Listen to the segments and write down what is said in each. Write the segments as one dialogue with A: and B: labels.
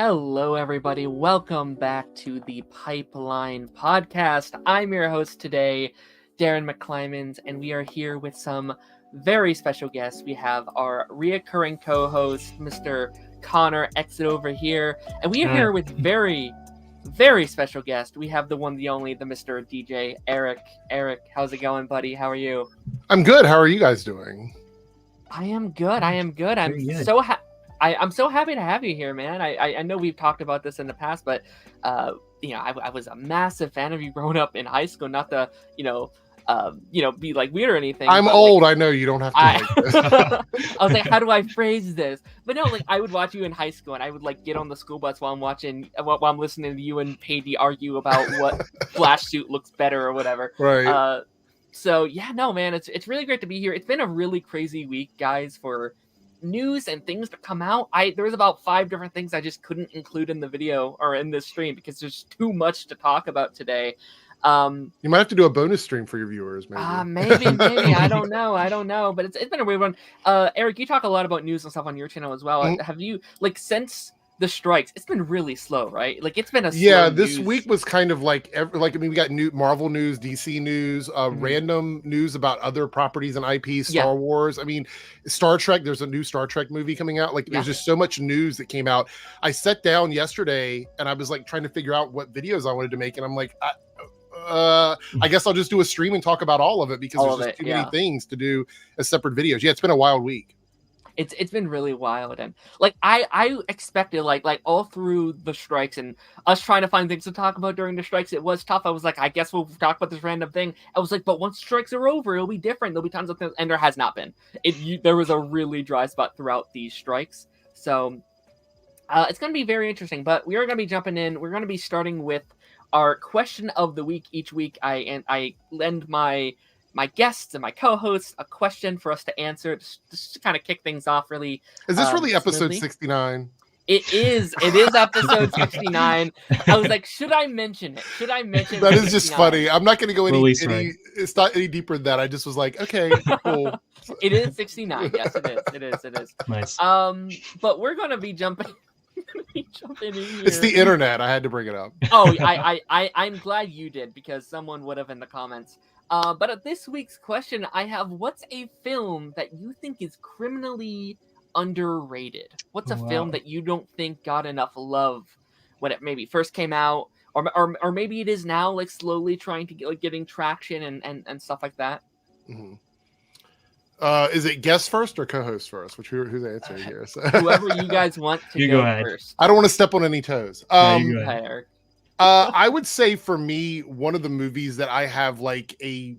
A: Hello, everybody. Welcome back to the Pipeline Podcast. I'm your host today, Daren Mcclimans, and we are here with some very special guests. We have our reoccurring co-host, Mr. Connor, exit over here, and we are here with very special guest. We have the one, the only, the Mr. DJ, Eric. Eric, how's it going, buddy? How are you?
B: I'm good. How are you guys doing?
A: I am good. I'm so happy to have you here, man. I know we've talked about this in the past, but I was a massive fan of you growing up in high school. Not to be like weird or anything.
B: I'm old. I know you don't have to.
A: I was like, how do I phrase this? But no, like I would watch you in high school, and I would like get on the school bus while I'm listening to you and Paige argue about what flash suit looks better or whatever.
B: Right.
A: So yeah, no, man, it's really great to be here. It's been a really crazy week, guys, for news and things to come out. There was about 5 different things I just couldn't include in the video or in this stream because there's too much to talk about today.
B: You might have to do a bonus stream for your viewers, maybe.
A: Maybe. I don't know. But it's been a weird one. Eric, you talk a lot about news and stuff on your channel as well. Mm-hmm. Have you, like, since the strikes, it's been really slow, right? Like it's been a slow
B: this week was kind of like we got new Marvel news, DC news, random news about other properties and IPs, Star Wars. I mean, Star Trek. There's a new Star Trek movie coming out. Like there's just so much news that came out. I sat down yesterday and I was like trying to figure out what videos I wanted to make, and I'm like, I guess I'll just do a stream and talk about all of it because there's just too many things to do as separate videos. Yeah, it's been a wild week.
A: It's been really wild, and like I expected like all through the strikes and us trying to find things to talk about during the strikes, it was tough. I was like, I guess we'll talk about this random thing. I was like, but once strikes are over, it'll be different. There'll be tons of things, and there has not been. There was a really dry spot throughout these strikes, so it's going to be very interesting. But we are going to be jumping in. We're going to be starting with our question of the week. Each week, I lend my guests and my co-hosts a question for us to answer, just to kind of kick things off. Really,
B: is this really episode 69?
A: It is episode 69. I was like, should I mention it?
B: That is just funny. I'm not going to go it's not any deeper than that. I just was like, okay, cool.
A: It is 69. Yes, it is.
C: Nice.
A: But we're going to be jumping in here.
B: It's the internet. I had to bring it up.
A: Oh, I'm glad you did, because someone would have in the comments. But at this week's question, I have, what's a film that you think is criminally underrated? What's a film that you don't think got enough love when it maybe first came out, or maybe it is now, like slowly trying to get getting traction and stuff like that?
B: Mm-hmm. Is it guest first or co-host first? Who's answering here? So.
A: Whoever you guys want to go
C: ahead
A: first.
B: I don't want to step on any toes.
C: You go ahead.
B: I would say for me, one of the movies that I have like a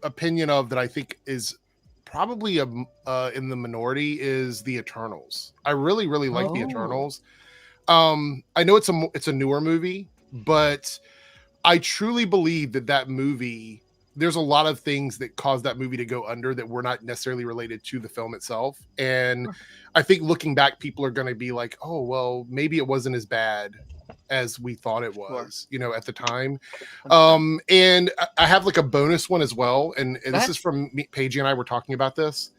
B: opinion of that I think is probably in the minority is The Eternals. I really like The Eternals. I know it's a newer movie, but I truly believe that movie, there's a lot of things that caused that movie to go under that were not necessarily related to the film itself. And I think looking back, people are going to be like, oh, well, maybe it wasn't as bad as we thought it was, at the time. And I have like a bonus one as well. And this is from Paige and I were talking about this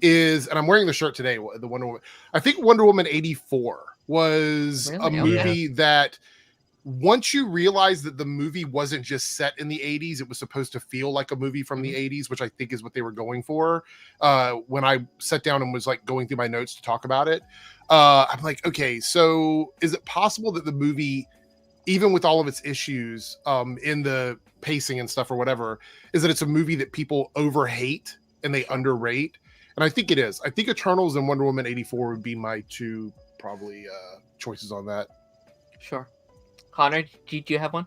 B: and I'm wearing the shirt today, the Wonder Woman. I think Wonder Woman 84 was a movie that once you realize that the movie wasn't just set in the 80s, it was supposed to feel like a movie from the 80s, which I think is what they were going for. When I sat down and was like going through my notes to talk about it, I'm like, okay, so is it possible that the movie, even with all of its issues in the pacing and stuff or whatever, is that it's a movie that people overhate and they underrate? And I think it is. I think Eternals and Wonder Woman 84 would be my two probably choices on that.
A: Sure. Connor, do you have one?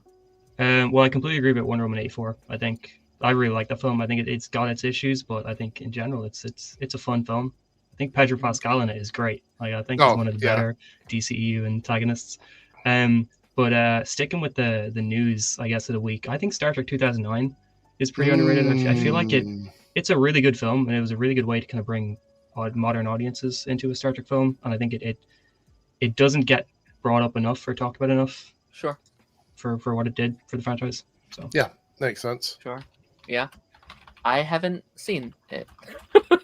C: Well, I completely agree with Wonder Woman 84. I think I really like the film. I think it's got its issues, but I think in general it's a fun film. I think Pedro Pascal in it is great. Like I think he's one of the better DCEU antagonists. But sticking with the news, I guess, of the week, I think Star Trek 2009 is pretty underrated. I feel like it's a really good film, and it was a really good way to kind of bring modern audiences into a Star Trek film. And I think it doesn't get brought up enough or talked about enough.
A: Sure.
C: For what it did for the franchise. So
B: yeah, makes sense.
A: Sure. Yeah. I haven't seen it.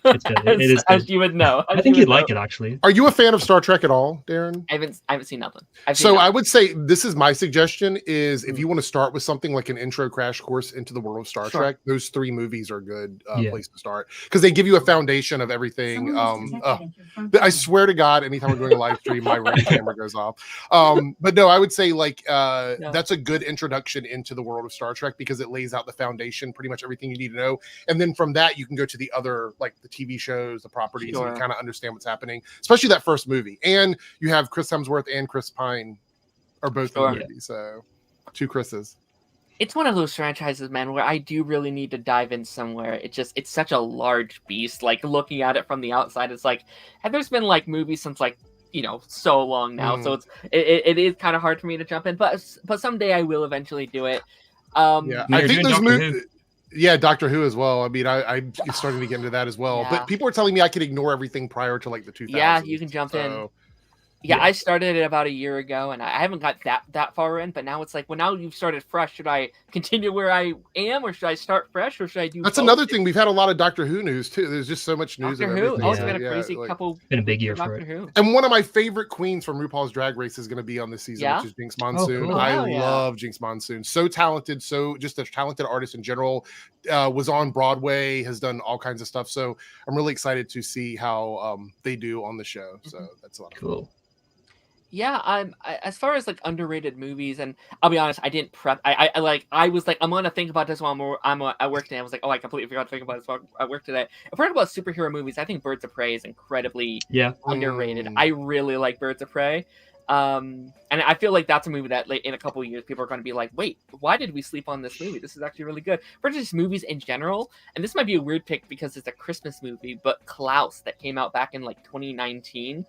C: It's good. It is good.
A: As you would know.
C: I think you'd like it, actually.
B: Are you a fan of Star Trek at all, Daren?
A: I haven't seen nothing.
B: I would say this is my suggestion: is if you want to start with something like an intro crash course into the world of Star Trek, those 3 movies are a good place to start because they give you a foundation of everything. I swear to God, anytime we're doing a live stream, my ring camera goes off. But no, I would say that's a good introduction into the world of Star Trek because it lays out the foundation, pretty much everything you need to know, and then from that you can go to the other, like the TV shows, the properties, and you kind of understand what's happening, especially that first movie. And you have Chris Hemsworth and Chris Pine are both in the movie, so 2 Chris's.
A: It's one of those franchises, man, where I do really need to dive in somewhere. It's such a large beast. Like looking at it from the outside, it's like, and there's been like movies since like, so long now. So it is kind of hard for me to jump in, but someday I will eventually do it.
B: I think those movies. Yeah, Doctor Who as well. I mean, I'm starting to get into that as well. But people are telling me I could ignore everything prior to like the 2000s.
A: Yeah, you can jump in. Yeah, I started it about a year ago, and I haven't got that far in. But now it's like, well, now you've started fresh. Should I continue where I am, or should I start fresh, or should I do?
B: That's both? Another thing. We've had a lot of Doctor Who news too. There's just so much news.
A: Doctor Who. It's been a crazy couple.
C: Been a big year for it.
A: Who.
B: And one of my favorite queens from RuPaul's Drag Race is going to be on this season, which is Jinx Monsoon.
C: Oh, cool.
B: I love Jinx Monsoon. So talented. So just a talented artist in general. Was on Broadway. Has done all kinds of stuff. So I'm really excited to see how they do on the show. So that's a lot of fun.
A: Yeah, as far as like underrated movies, and I'll be honest, I didn't prep. I was like, I'm gonna think about this while I'm at work today. I was like, I completely forgot to think about this while at work today. If we're talking about superhero movies, I think Birds of Prey is incredibly underrated. I really like Birds of Prey, and I feel like that's a movie that like, in a couple of years people are going to be like, wait, why did we sleep on this movie? This is actually really good. For just movies in general, and this might be a weird pick because it's a Christmas movie, but Klaus that came out back in like 2019.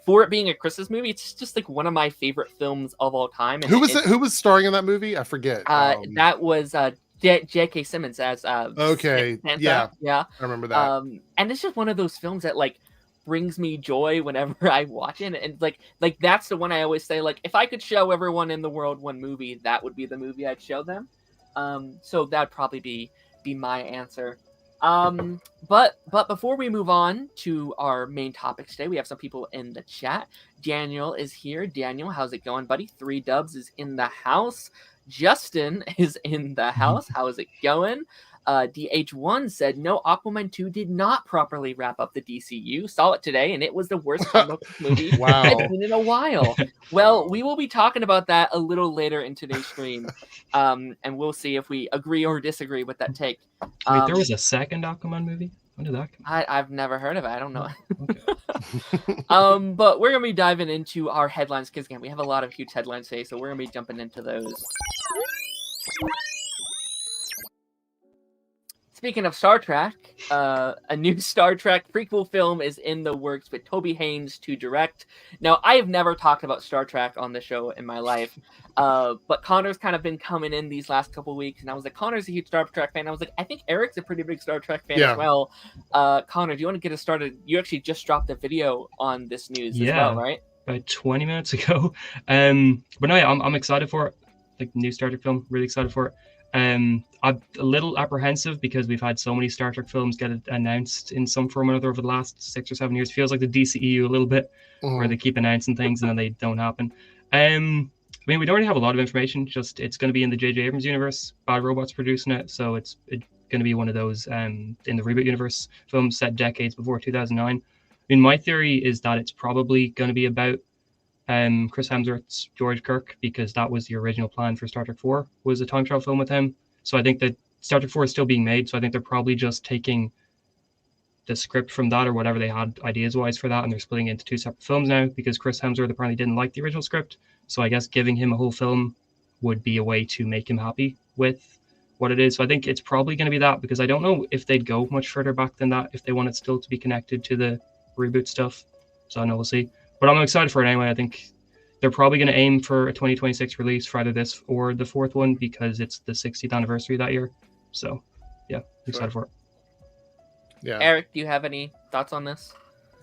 A: For it being a Christmas movie, it's just like one of my favorite films of all time. And
B: who was starring in that movie? I forget.
A: That was J.K. Simmons as
B: okay,
A: Santa. Yeah,
B: I remember that.
A: And it's just one of those films that like brings me joy whenever I watch it, and like that's the one I always say, like, if I could show everyone in the world one movie, that would be the movie I'd show them. So that'd probably be my answer. But before we move on to our main topics today, we have some people in the chat. Daniel is here. Daniel, how's it going, buddy? 3 Dubs is in the house. Justin is in the house. How is it going? DH1 said, no, Aquaman 2 did not properly wrap up the DCEU. Saw it today, and it was the worst movie I've seen in a while. Well, we will be talking about that a little later in today's stream, and we'll see if we agree or disagree with that take.
C: Wait, there was a second Aquaman movie? When did that come out?
A: I've never heard of it. I don't know.
C: Okay.
A: But we're going to be diving into our headlines, because, again, we have a lot of huge headlines today, so we're going to be jumping into those. Speaking of Star Trek, a new Star Trek prequel film is in the works with Toby Haynes to direct. Now, I have never talked about Star Trek on the show in my life, but Connor's kind of been coming in these last couple weeks, and I was like, Connor's a huge Star Trek fan. I was like, I think Eric's a pretty big Star Trek fan as well. Connor, do you want to get us started? You actually just dropped a video on this news as well, right?
C: About 20 minutes ago. But no, yeah, I'm excited for it. Like, new Star Trek film, really excited for it. I'm a little apprehensive because we've had so many Star Trek films get announced in some form or another over the last 6 or 7 years. Feels like the DCEU a little bit, where they keep announcing things and then they don't happen. I mean, we don't really have a lot of information. Just it's going to be in the J.J. Abrams universe. Bad Robot's producing it, so it's going to be one of those in the reboot universe films set decades before 2009. I mean, my theory is that it's probably going to be about Chris Hemsworth's George Kirk, because that was the original plan for Star Trek 4, was a time travel film with him. So I think that Star Trek 4 is still being made, so I think they're probably just taking the script from that or whatever they had ideas-wise for that, and they're splitting it into 2 separate films now, because Chris Hemsworth apparently didn't like the original script. So I guess giving him a whole film would be a way to make him happy with what it is. So I think it's probably going to be that, because I don't know if they'd go much further back than that, if they want it still to be connected to the reboot stuff. So I know, we'll see. But I'm excited for it anyway. I think they're probably going to aim for a 2026 release for either this or the 4th one, because it's the 60th anniversary that year. So, yeah, excited for it.
B: Yeah.
A: Eric, do you have any thoughts on this?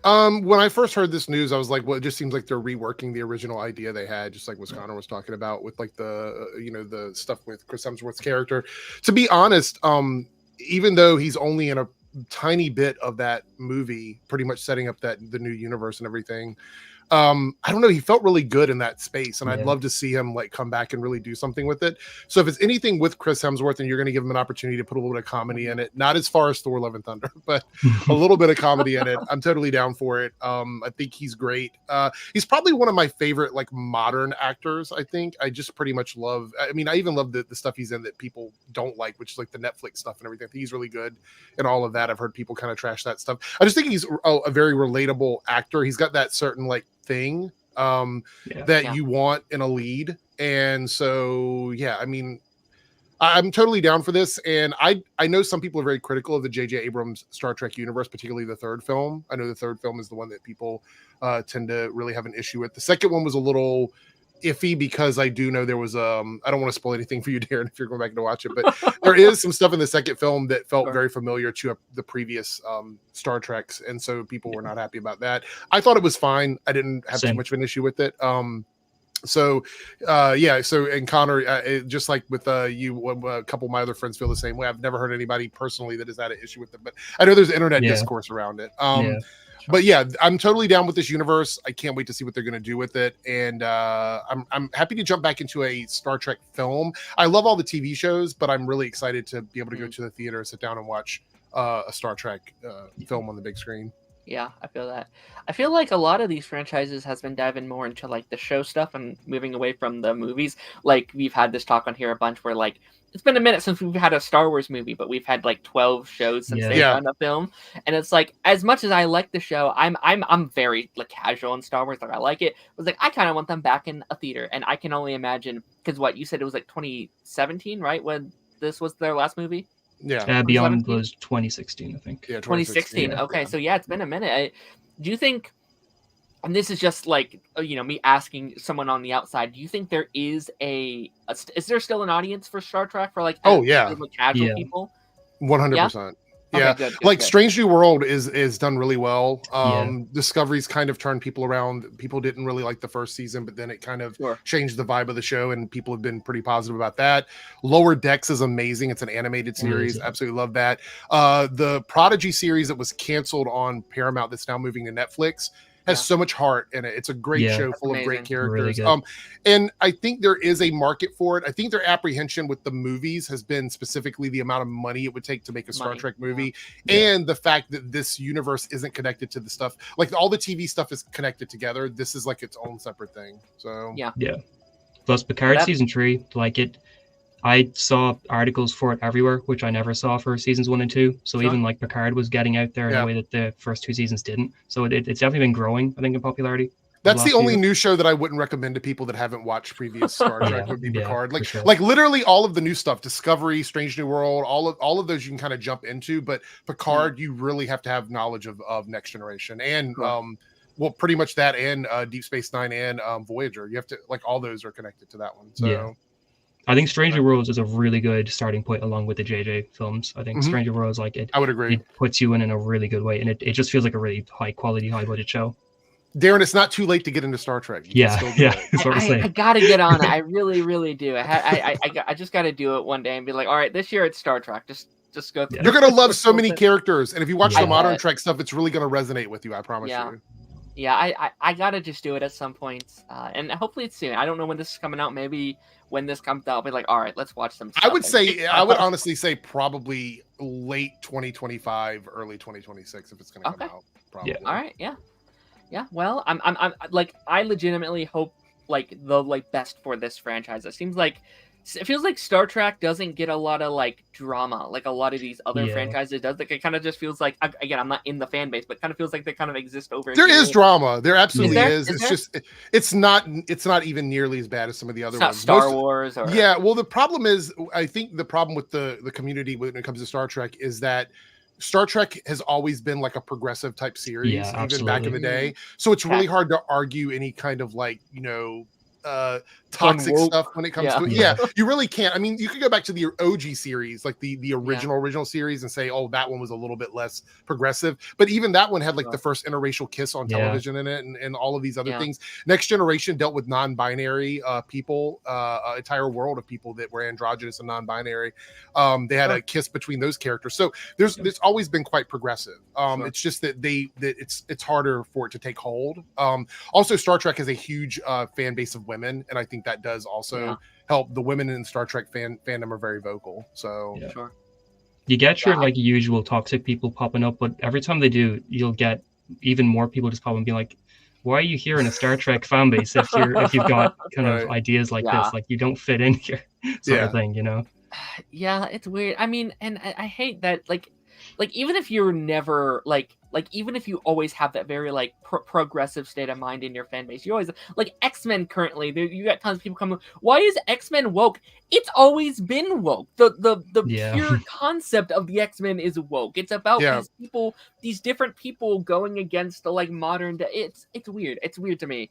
B: When I first heard this news, I was like, well, it just seems like they're reworking the original idea they had, just like what Connor was talking about with like the, the stuff with Chris Hemsworth's character. To be honest, even though he's only in a tiny bit of that movie, pretty much setting up the new universe and everything. I don't know, he felt really good in that space, and I'd love to see him like come back and really do something with it. So if it's anything with Chris Hemsworth and you're going to give him an opportunity to put a little bit of comedy in it, not as far as Thor Love and Thunder, but a little bit of comedy in it, I'm totally down for it. I think he's great. He's probably one of my favorite like modern actors. I think I just pretty much love, I mean, I even love the stuff he's in that people don't like, which is like the Netflix stuff and everything. I think he's really good in all of that. I've heard people kind of trash that stuff. I just think he's a very relatable actor. He's got that certain like thing that you want in a lead, and so I mean, I'm totally down for this. And I know some people are very critical of the J.J. Abrams Star Trek universe, particularly the third film. I know the third film is the one that people tend to really have an issue with. The second one was a little iffy because I do know there was I don't want to spoil anything for you, Darren, if you're going back to watch it, but there is some stuff in the second film that felt very familiar to the previous Star Treks, and so people were not happy about that. I thought it was fine. I didn't have too much of an issue with it. So and Connor, just like with you, a couple of my other friends feel the same way. I've never heard anybody personally that has had an issue with it, but I know there's internet discourse around it. But I'm totally down with this universe. I can't wait to see what they're going to do with it. And I'm happy to jump back into a Star Trek film. I love all the TV shows, but I'm really excited to be able to go to the theater, sit down and watch a Star Trek film on the big screen.
A: Yeah, I feel that. I feel like a lot of these franchises has been diving more into like the show stuff and moving away from the movies. Like we've had this talk on here a bunch where like it's been a minute since we've had a Star Wars movie, but we've had like 12 shows since they've done a film. And it's like, as much as I like the show, I'm very like casual in Star Wars. Like I like it. I was like, I kind of want them back in a theater, and I can only imagine because what you said, it was like 2017, right? When this was their last movie.
C: Yeah, Beyond was 2016, I think.
A: Yeah, 2016. Okay, so it's been a minute. Do you think, and this is just like me asking someone on the outside, do you think there is is there still an audience for Star Trek for like casual people?
B: 100%.
A: Yeah, okay,
B: good. Strange New World is done really well. Discovery's kind of turned people around. People didn't really like the first season, but then it kind of changed the vibe of the show, and people have been pretty positive about that. Lower Decks is amazing. It's an animated series. Absolutely love that. The Prodigy series that was canceled on Paramount that's now moving to Netflix has so much heart in it. It's a great show full of great characters. Really and I think there is a market for it. I think their apprehension with the movies has been specifically the amount of money it would take to make a Star Trek movie, and the fact that this universe isn't connected to the stuff. Like all the TV stuff is connected together. This is like its own separate thing. So
C: Plus Picard season 3, like it. I saw articles for it everywhere, which I never saw for seasons 1 and 2. So even like Picard was getting out there in a way that the first 2 seasons didn't. So it's definitely been growing, I think, in popularity.
B: That's the only new show that I wouldn't recommend to people that haven't watched previous Star Trek would be Picard. Like literally all of the new stuff, Discovery, Strange New World, all of those you can kind of jump into. But Picard, you really have to have knowledge of Next Generation and pretty much that and Deep Space Nine and Voyager. You have to all those are connected to that one. So.
C: I think Stranger Worlds is a really good starting point along with the JJ films. I think Stranger Worlds, I would agree. It puts you in a really good way, and it just feels like a really high quality, high budget show.
B: Darren, it's not too late to get into Star Trek.
A: I gotta get on it. I really, really do. I just gotta do it one day and be like, all right, this year it's Star Trek. Just go through.
B: You're gonna love so many characters, and if you watch the modern Trek stuff, it's really gonna resonate with you. I promise you.
A: Yeah, I gotta just do it at some point, and hopefully it's soon. I don't know when this is coming out. Maybe when this comes out, I'll be like, all right, let's watch some stuff.
B: I would honestly say probably late 2025, early 2026 if it's gonna come out. Probably.
A: All right, yeah. Well, I'm like, I legitimately hope the best for this franchise. It feels like Star Trek doesn't get a lot of drama like a lot of these other franchises does. Like it kind of just feels like, again, I'm not in the fan base, but kind of feels like they kind of exist over.
B: There is drama. There absolutely is. It's not even nearly as bad as some of the other ones.
A: Star Wars. Or...
B: Yeah. Well, the problem is, I think the problem with the community when it comes to Star Trek is that Star Trek has always been like a progressive type series, even back in the day. So it's really hard to argue any kind of toxic
A: Unwoke.
B: stuff when it comes to it. Yeah, you really can't. I mean, you could go back to the OG series, like the original series, and say, oh, that one was a little bit less progressive. But even that one had like the first interracial kiss on television in it, and all of these other things. Next Generation dealt with non-binary people, entire world of people that were androgynous and non-binary. They had a kiss between those characters. So there's always been quite progressive. It's just that it's harder for it to take hold. Also, Star Trek has a huge fan base of women, and I think that does also help. The women in Star Trek fandom are very vocal. So
C: you get your like usual toxic people popping up, but every time they do, you'll get even more people just pop and be like, why are you here in a Star Trek fan base if you've got kind of ideas like this? Like, you don't fit in here, sort of thing, you know?
A: Yeah, it's weird. I mean, and I hate that, like even if you're never like even if you always have that very like progressive state of mind in your fan base, you always like X-Men. Currently, you got tons of people coming. Why is X-Men woke? It's always been woke. The pure concept of the X-Men is woke. It's about these people, these different people going against the like modern day. It's weird. It's weird to me.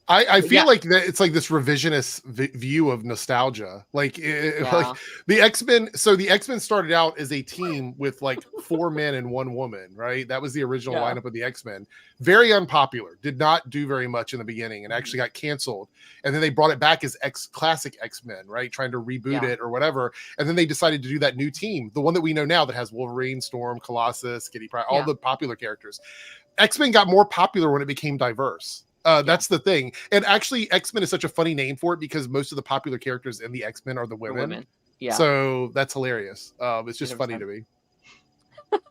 B: I feel like that it's like this revisionist view of nostalgia. Like, like the X-Men. So the X-Men started out as a team with like 4 men and 1 woman, right? That was the original lineup of the X-Men. Very unpopular. Did not do very much in the beginning, and actually got canceled. And then they brought it back as classic X-Men, right? Trying to reboot it or whatever. And then they decided to do that new team, the one that we know now that has Wolverine, Storm, Colossus, Kitty Pryde, all the popular characters. X-Men got more popular when it became diverse. That's the thing. And actually, X-Men is such a funny name for it because most of the popular characters in the X-Men are the women. Yeah. So that's hilarious. It's just 100%. Funny to me.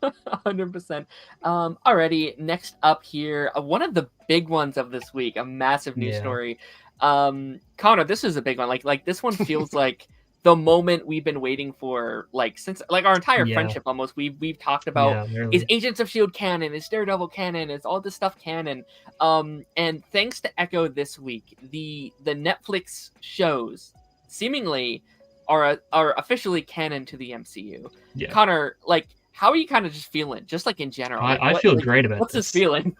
A: 100%. Alrighty, next up here, one of the big ones of this week, a massive news story. Connor, this is a big one. Like this one feels like the moment we've been waiting for, like since like our entire friendship almost. We've talked about is Agents of S.H.I.E.L.D. canon, is Daredevil canon, is all this stuff canon. And thanks to Echo this week, the Netflix shows seemingly are officially canon to the MCU. Connor, like, how are you kind of just feeling, just like in general?
C: I feel great about
A: what's this feeling?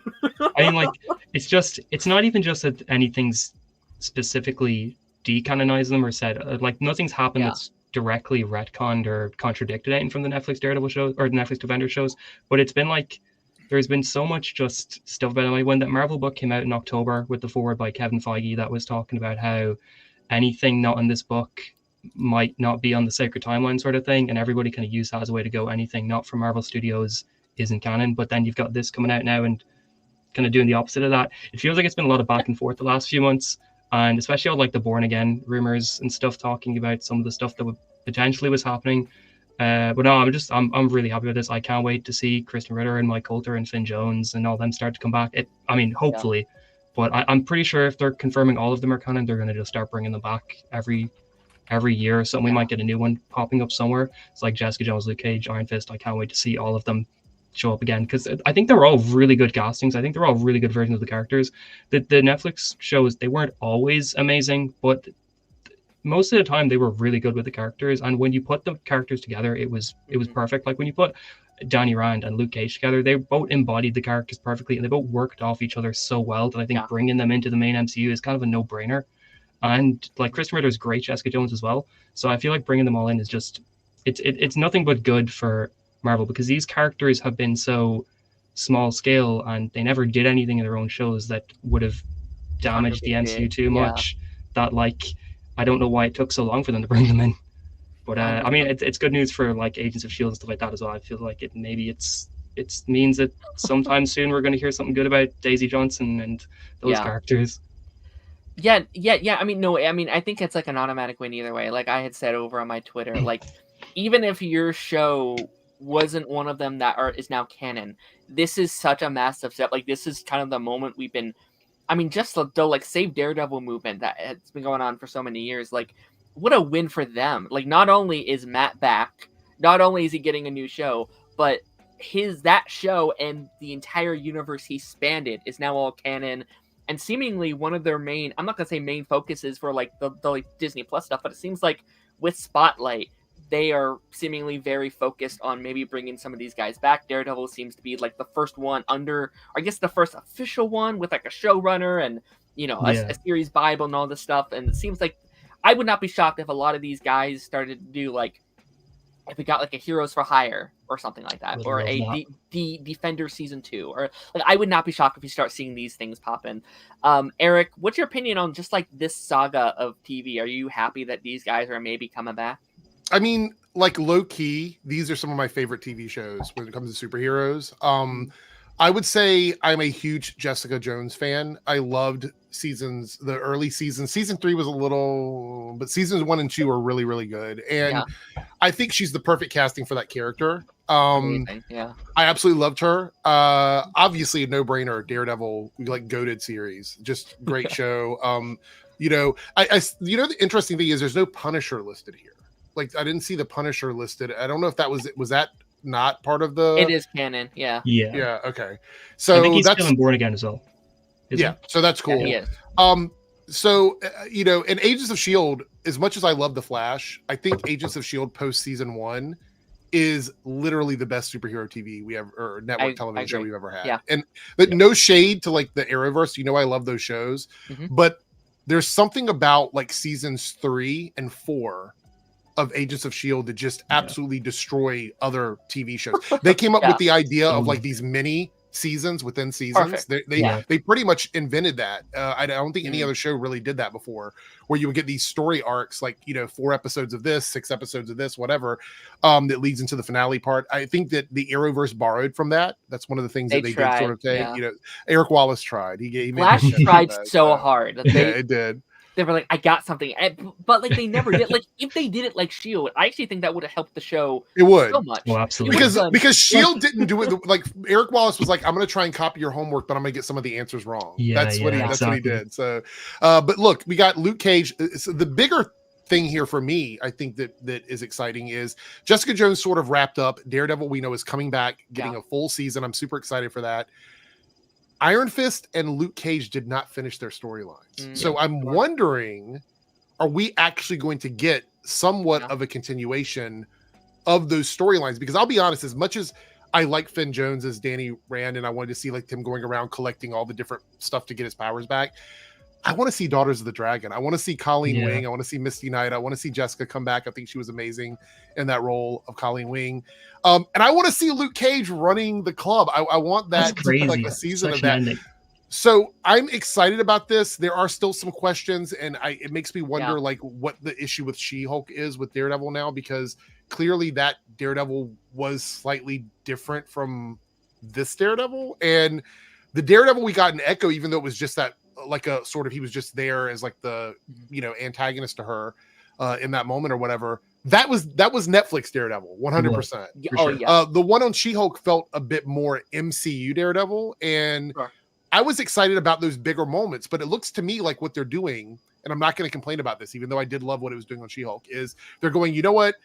C: I mean, like, it's not even just that anything's specifically decanonize them or said like nothing's happened that's directly retconned or contradicted anything from the Netflix Daredevil shows or the Netflix Defender shows, but it's been like there's been so much just stuff about it. Like when that Marvel book came out in October with the foreword by Kevin Feige that was talking about how anything not in this book might not be on the sacred timeline sort of thing, and everybody kind of used that as a way to go anything not from Marvel Studios isn't canon. But then you've got this coming out now and kind of doing the opposite of that. It feels like it's been a lot of back and forth the last few months. And especially all like the Born Again rumors and stuff talking about some of the stuff that would potentially was happening. But no, I'm really happy with this. I can't wait to see Kristen Ritter and Mike Coulter and Finn Jones and all them start to come back. Hopefully, but I'm pretty sure if they're confirming all of them are canon, they're going to just start bringing them back every year or something. We might get a new one popping up somewhere. It's like Jessica Jones, Luke Cage, Iron Fist. I can't wait to see all of them show up again because I think they were all really good castings. I think they're all really good versions of the characters. The Netflix shows, they weren't always amazing, but most of the time they were really good with the characters. And when you put the characters together, it was perfect. Like when you put Danny Rand and Luke Cage together, they both embodied the characters perfectly and they both worked off each other so well that I think bringing them into the main MCU is kind of a no-brainer. And like Kristen Ritter is great, Jessica Jones as well. So I feel like bringing them all in is just it's nothing but good for Marvel because these characters have been so small scale and they never did anything in their own shows that would have damaged the MCU too much that like I don't know why it took so long for them to bring them in. But I mean it's good news for like Agents of S.H.I.E.L.D. and stuff like that as well. I feel like it means that sometime soon we're going to hear something good about Daisy Johnson and those characters.
A: Yeah. I mean, I think it's like an automatic win either way. Like I had said over on my Twitter, like even if your show wasn't one of them that is now canon, this is such a massive step. Like this is kind of the moment we've been, I mean, just the like Save Daredevil movement that has been going on for so many years. Like what a win for them. Like not only is Matt back, not only is he getting a new show, but that show and the entire universe he spanned is now all canon. And seemingly one of their main, I'm not going to say main focuses for like the like Disney Plus stuff, but it seems like with Spotlight, they are seemingly very focused on maybe bringing some of these guys back. Daredevil seems to be like the first one the first official one with like a showrunner, and a series Bible and all this stuff. And it seems like I would not be shocked if a lot of these guys started to do like, if we got like a Heroes for Hire or something like that, or a Defender season 2, or like, I would not be shocked if you start seeing these things pop in. Eric, what's your opinion on just like this saga of TV? Are you happy that these guys are maybe coming back?
B: I mean, like low key, these are some of my favorite TV shows when it comes to superheroes. I would say I'm a huge Jessica Jones fan. I loved the early seasons. Season 3 was a little, but seasons 1 and 2 are really, really good. And I think she's the perfect casting for that character.
A: Yeah.
B: I absolutely loved her. Obviously a no-brainer, Daredevil, like goated series, just great show. The interesting thing is there's no Punisher listed here. Like I didn't see the Punisher listed. I don't know if that was that not part of the.
A: It is canon. Yeah.
B: Okay. So
C: I think he's still in Born Again as well.
B: So that's cool.
A: Yeah, he is.
B: So in Agents of S.H.I.E.L.D., as much as I love The Flash, I think Agents of S.H.I.E.L.D. post season 1 is literally the best superhero TV we ever, or network television show we've ever had.
A: Yeah.
B: And but no shade to like the Arrowverse. I love those shows, but there's something about like seasons 3 and 4 of Agents of S.H.I.E.L.D. that just absolutely destroy other TV shows. They came up with the idea of like these mini seasons within seasons. They pretty much invented that. I don't think any other show really did that before, where you would get these story arcs, like 4 episodes of this, 6 episodes of this, whatever, that leads into the finale part. I think that the Arrowverse borrowed from that. That's one of the things that they did sort of take. Eric Wallace tried. He
A: Flash tried so hard.
B: It did.
A: They were like, I got something. But like they never did. Like if they did it like S.H.I.E.L.D., I actually think that would have helped the show so much.
C: Well, absolutely.
B: Because S.H.I.E.L.D. didn't do it. Like Eric Wallace was like, I'm going to try and copy your homework, but I'm going to get some of the answers wrong. That's what he did. So, but look, we got Luke Cage. So the bigger thing here for me, I think that is exciting is Jessica Jones sort of wrapped up. Daredevil, we know, is coming back, getting a full season. I'm super excited for that. Iron Fist and Luke Cage did not finish their storylines. So I'm wondering, are we actually going to get somewhat of a continuation of those storylines? Because I'll be honest, as much as I like Finn Jones as Danny Rand and I wanted to see like him going around collecting all the different stuff to get his powers back, I want to see Daughters of the Dragon. I want to see Colleen Wing. I want to see Misty Knight. I want to see Jessica come back. I think she was amazing in that role of Colleen Wing. And I want to see Luke Cage running the club. I want that to be like a season of that. So I'm excited about this. There are still some questions, and it makes me wonder like what the issue with She-Hulk is with Daredevil now, because clearly that Daredevil was slightly different from this Daredevil. And the Daredevil we got in Echo, even though it was just that like a sort of, he was just there as like the antagonist to her in that moment or whatever, that was Netflix Daredevil 100%. The one on She-Hulk felt a bit more MCU Daredevil, and I was excited about those bigger moments, but it looks to me like what they're doing, and I'm not going to complain about this, even though I did love what it was doing on She-Hulk, is they're going, you know what,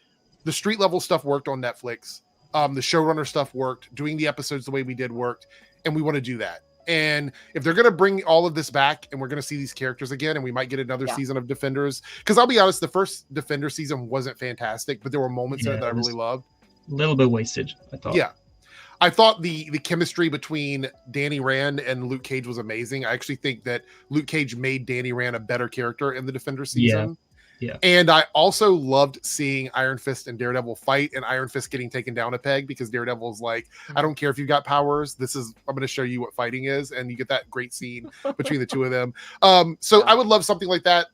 B: the street level stuff worked on Netflix, the showrunner stuff worked, doing the episodes the way we did worked, and we want to do that. And if they're going to bring all of this back and we're going to see these characters again, and we might get another season of Defenders, because I'll be honest, the first Defender season wasn't fantastic, but there were moments in it that I really loved.
C: A little bit wasted, I thought.
B: Yeah. I thought the chemistry between Danny Rand and Luke Cage was amazing. I actually think that Luke Cage made Danny Rand a better character in the Defender season.
C: Yeah.
B: And I also loved seeing Iron Fist and Daredevil fight, and Iron Fist getting taken down a peg, because Daredevil's like, I don't care if you got powers. I'm going to show you what fighting is. And you get that great scene between the two of them. So I would love something like that.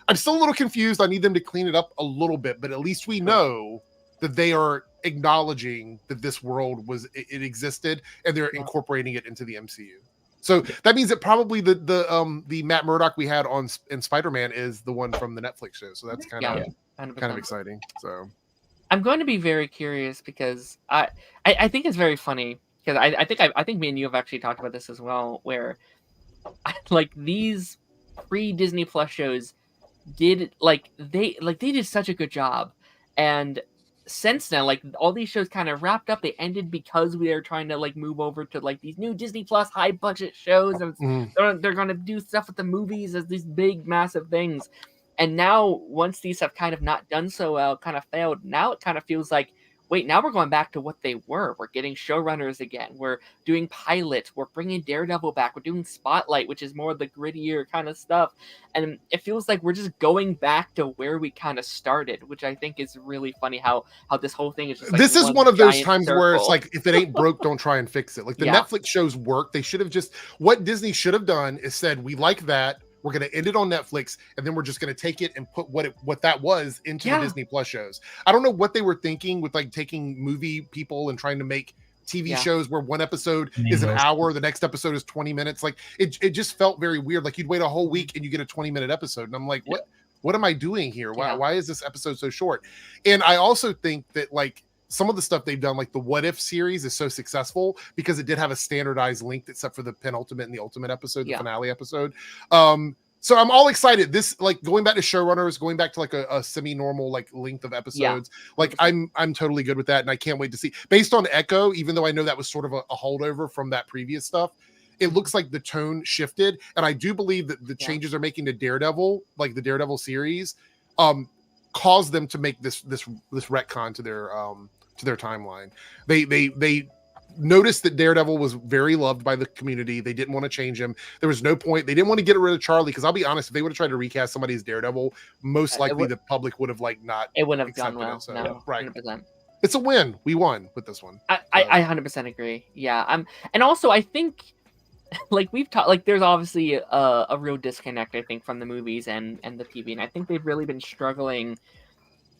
B: I'm still a little confused. I need them to clean it up a little bit, but at least we know that they are acknowledging that this world it existed, and they're incorporating it into the MCU. So that means that probably the Matt Murdock we had in Spider-Man is the one from the Netflix show. So that's kind of exciting. So
A: I'm going to be very curious, because I think it's very funny, because I think me and you have actually talked about this as well, where like these pre-Disney Plus shows did they did such a good job, and since then, like all these shows kind of wrapped up. They ended because we are trying to like move over to like these new Disney Plus high budget shows, and they're going to do stuff with the movies as these big massive things. And now, once these have kind of not done so well, kind of failed, now it kind of feels like wait, now we're going back to what they were. We're getting showrunners again. We're doing pilots. We're bringing Daredevil back. We're doing Spotlight, which is more of the grittier kind of stuff. And it feels like we're just going back to where we kind of started, which I think is really funny how this whole thing is just like
B: this is one of those times
A: circle.
B: where it's like, if it ain't broke, don't try and fix it. Like the Netflix shows work. They should have just, what Disney should have done is said, we like that. We're going to end it on Netflix, and then we're just going to take it and put what that was into the Disney Plus shows. I don't know what they were thinking with like taking movie people and trying to make TV shows where one episode is an hour, the next episode is 20 minutes. Like it just felt very weird. Like you'd wait a whole week and you get a 20-minute episode, and I'm like, what am I doing here? Why is this episode so short? And I also think that like some of the stuff they've done, like the What If series, is so successful because it did have a standardized length, except for the penultimate and the ultimate episode, the finale episode. So I'm all excited. This, like, going back to showrunners, going back to like a semi-normal like length of episodes. Like I'm totally good with that, and I can't wait to see. Based on Echo, even though I know that was sort of a holdover from that previous stuff, it looks like the tone shifted, and I do believe that the changes they're making to Daredevil, like the Daredevil series, caused them to make this retcon to their timeline. They noticed that Daredevil was very loved by the community. They didn't want to change him. There was no point. They didn't want to get rid of Charlie, because I'll be honest, if they would have tried to recast somebody as Daredevil, most likely the public would have like not.
A: It wouldn't have gone well.
B: So,
A: no,
B: right.
A: 100%.
B: It's a win. We won with this one.
A: I 100% agree. Yeah. And also I think, like we've talked, like there's obviously a real disconnect, I think, from the movies and the TV, and I think they've really been struggling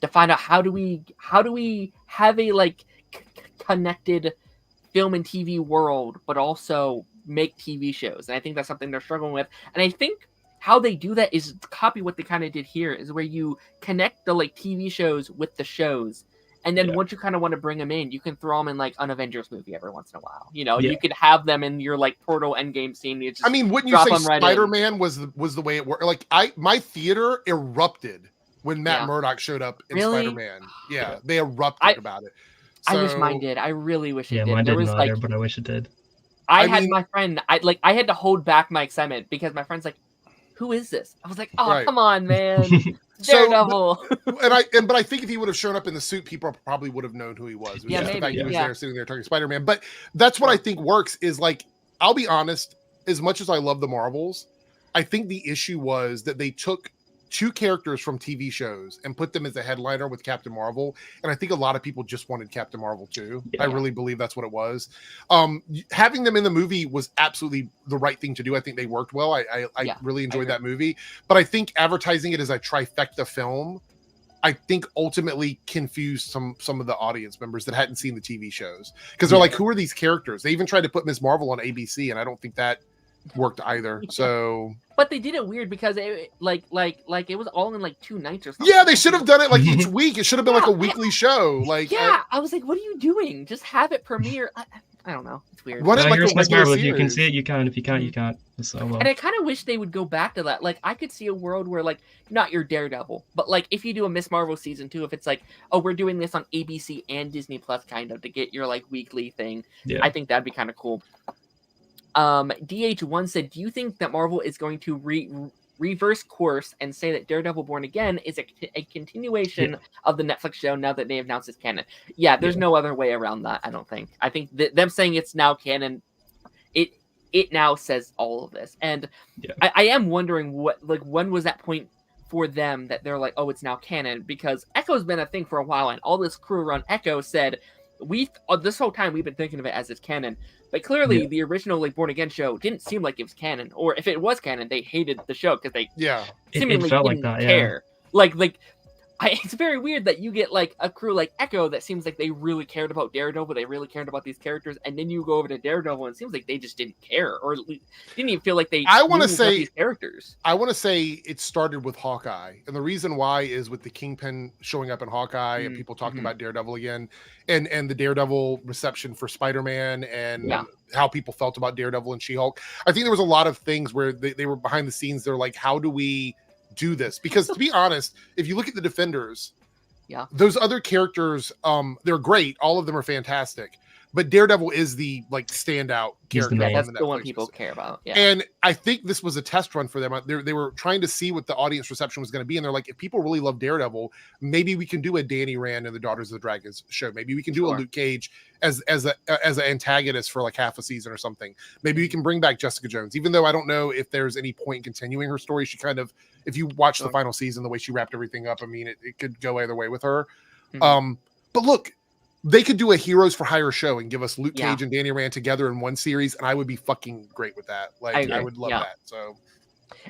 A: to find out how do we have a like connected film and TV world, but also make TV shows. And I think that's something they're struggling with. And I think how they do that is copy what they kind of did here, is where you connect the like TV shows with the shows. And then once you kind of want to bring them in, you can throw them in like an Avengers movie every once in a while. You know, you could have them in your like Portal Endgame scene. You just,
B: I mean, wouldn't you say Spider-Man was the way it worked? Like my theater erupted when Matt Murdock showed up in Spider-Man. Yeah, they erupted about it. So,
A: I wish mine did. I really wish it did.
C: Mine didn't
A: either,
C: but I wish it did.
A: I had my friend. I had to hold back my excitement because my friend's like, "Who is this?" I was like, "Oh, come on, man, Daredevil."
B: But I think if he would have shown up in the suit, people probably would have known who he was.
A: Maybe.
B: The fact he was there sitting there talking Spider-Man. But that's what I think works. Is like, I'll be honest. As much as I love the Marvels, I think the issue was that they took two characters from TV shows and put them as a headliner with Captain Marvel. And I think a lot of people just wanted Captain Marvel too. I really believe that's what it was. Having them in the movie was absolutely the right thing to do. I think they worked well. I really enjoyed that movie, but I think advertising it as a trifecta film, I think ultimately confused some of the audience members that hadn't seen the TV shows. Cause they're like, who are these characters? They even tried to put Ms. Marvel on ABC, and I don't think that worked either. So,
A: but they did it weird because it like it was all in like 2 nights or something.
B: Yeah, they should have done it like each week. It should have been like a weekly show. Like,
A: I was like, what are you doing? Just have it premiere. I don't know. It's weird.
B: What like
C: if you can see it, you can. If you can't, you can't. So,
A: and I kind of wish they would go back to that. Like, I could see a world where, like, not your Daredevil, but like if you do a Ms. Marvel season 2, if it's like, oh, we're doing this on ABC and Disney Plus, kind of to get your like weekly thing. Yeah. I think that'd be kind of cool. DH1 said, do you think that Marvel is going to reverse course and say that Daredevil Born Again is a continuation of the Netflix show now that they have announced it's canon? Yeah, there's no other way around that, I don't think. I think them saying it's now canon, it now says all of this. And I am wondering when was that point for them that they're like, oh, it's now canon? Because Echo's been a thing for a while, and all this crew around Echo said, this whole time we've been thinking of it as it's canon, but clearly the original like Born Again show didn't seem like it was canon, or if it was canon, they hated the show because they seemingly didn't care. It's very weird that you get like a crew like Echo that seems like they really cared about Daredevil, they really cared about these characters, and then you go over to Daredevil and it seems like they just didn't care, or didn't even feel like they.
B: I want to say
A: these characters.
B: I want to say it started with Hawkeye, and the reason why is with the Kingpin showing up in Hawkeye and people talking about Daredevil again, and the Daredevil reception for Spider-Man and how people felt about Daredevil and She-Hulk. I think there was a lot of things where they were behind the scenes. They're like, how do we do this? Because to be honest, if you look at the Defenders, those other characters, they're great. All of them are fantastic. but Daredevil is the like standout character.
C: main.
A: That's
B: from
A: the one
B: Netflix.
A: people care about. Yeah.
B: And I think this was a test run for them. They were trying to see what the audience reception was going to be, and they're like, if people really love Daredevil, maybe we can do a Danny Rand and the Daughters of the Dragons show. Maybe we can do a Luke Cage as an antagonist for like half a season or something. Maybe we can bring back Jessica Jones, even though I don't know if there's any point in continuing her story. She kind of, if you watch the final season, the way she wrapped everything up, I mean, it could go either way with her. But look, they could do a Heroes for Hire show and give us Luke Cage and Danny Rand together in one series, and I would be fucking great with that. Like, I would love that. So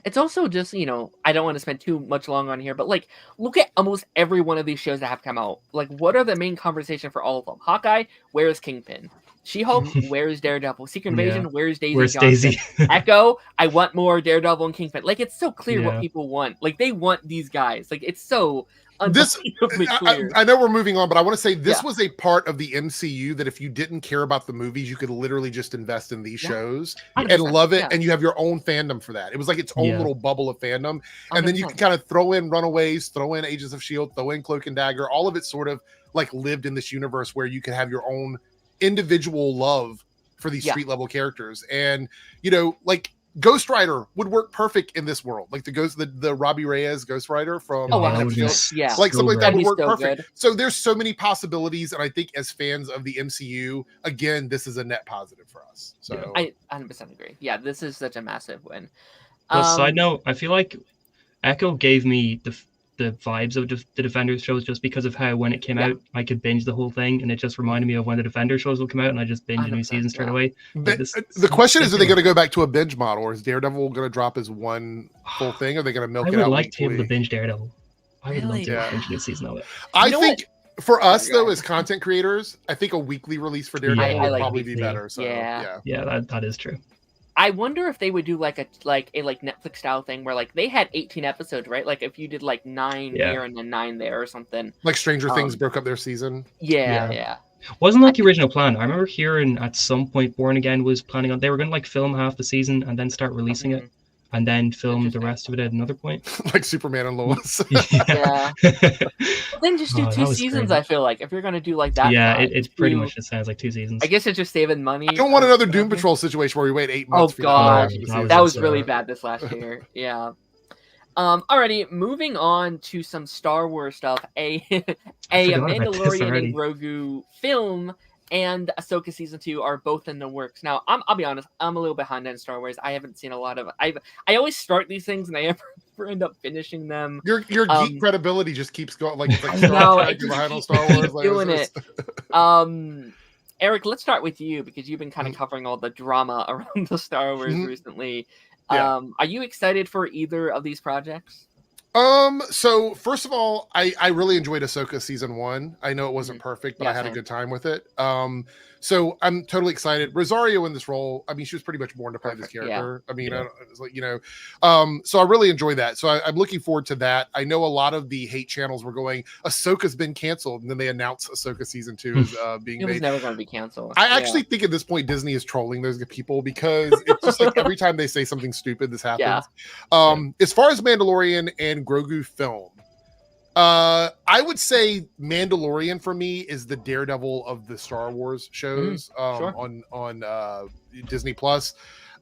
A: it's also just, you know, I don't want to spend too much long on here, but like, look at almost every one of these shows that have come out. Like, what are the main conversation for all of them? Hawkeye, where's Kingpin? She-Hulk, where's Daredevil? Secret Invasion, where's Daisy Johnson?
C: Daisy?
A: Echo, I want more Daredevil and Kingpin. Like, it's so clear what people want. Like, they want these guys. Like, it's so clear.
B: I know we're moving on, but I want to say this was a part of the MCU that if you didn't care about the movies, you could literally just invest in these shows and love it, and you have your own fandom for that. It was like its own little bubble of fandom, and then you can kind of throw in Runaways, throw in Agents of S.H.I.E.L.D., throw in Cloak and Dagger. All of it sort of like lived in this universe where you could have your own individual love for these street level characters. And you know, like Ghost Rider would work perfect in this world, like the Robbie Reyes Ghost Rider from
A: like
B: something like that would work perfect. Good. So there's so many possibilities, and I think as fans of the MCU, again, this is a net positive for us. So
A: I 100% agree. Yeah, this is such a massive win.
C: Side note, I feel like Echo gave me the vibes of the Defenders shows just because of how when it came out I could binge the whole thing, and it just reminded me of when the Defender shows will come out, and I just binge a new season straight away. Like
B: the question is, are they going to go back to a binge model, or is Daredevil going to drop as one full thing? Or are they going to milk it out?
C: I would like to be able to binge Daredevil. I would love to binge a new season of it.
B: I think for us though, as content creators, I think a weekly release for Daredevil would probably be better. So
C: that is true.
A: I wonder if they would do like a Netflix style thing where like they had 18 episodes, right? Like if you did like 9 here and then 9 there or something.
B: Like Stranger Things broke up their season.
A: Yeah.
C: Wasn't like the original plan. I remember hearing at some point Born Again was planning on, they were going to like film half the season and then start releasing it, and then film the rest of it at another point.
B: Like Superman and Lois.
A: Well, then just do 2 seasons, I feel like, if you're going to do like that.
C: Yeah, it pretty much just sounds like 2 seasons.
A: I guess it's just saving money.
B: I don't want another Doom Patrol situation where we wait 8 months.
A: Oh, God. That was really bad this last year. Yeah. Alrighty, moving on to some Star Wars stuff. A Mandalorian and Grogu film and Ahsoka season 2 are both in the works. Now, I'll be honest, I'm a little behind on Star Wars. I haven't seen a lot of. I always start these things and I never end up finishing them.
B: Your geek credibility just keeps going. Like it's like Star Trek, you're behind on Star Wars. Like,
A: doing it. Eric, let's start with you because you've been kind of covering all the drama around the Star Wars recently. Are you excited for either of these projects?
B: So first of all, I really enjoyed Ahsoka season 1. I know it wasn't perfect, but I had a good time with it. So I'm totally excited. Rosario in this role, I mean, she was pretty much born to play this character. I mean, it's like, so I really enjoy that. So I'm looking forward to that. I know a lot of the hate channels were going, Ahsoka's been canceled, and then they announced Ahsoka season 2 is being made.
A: It was never going to be canceled.
B: I actually think at this point Disney is trolling those people because it's just like every time they say something stupid, this happens. As far as Mandalorian and Grogu film, I would say Mandalorian for me is the Daredevil of the Star Wars shows on Disney Plus.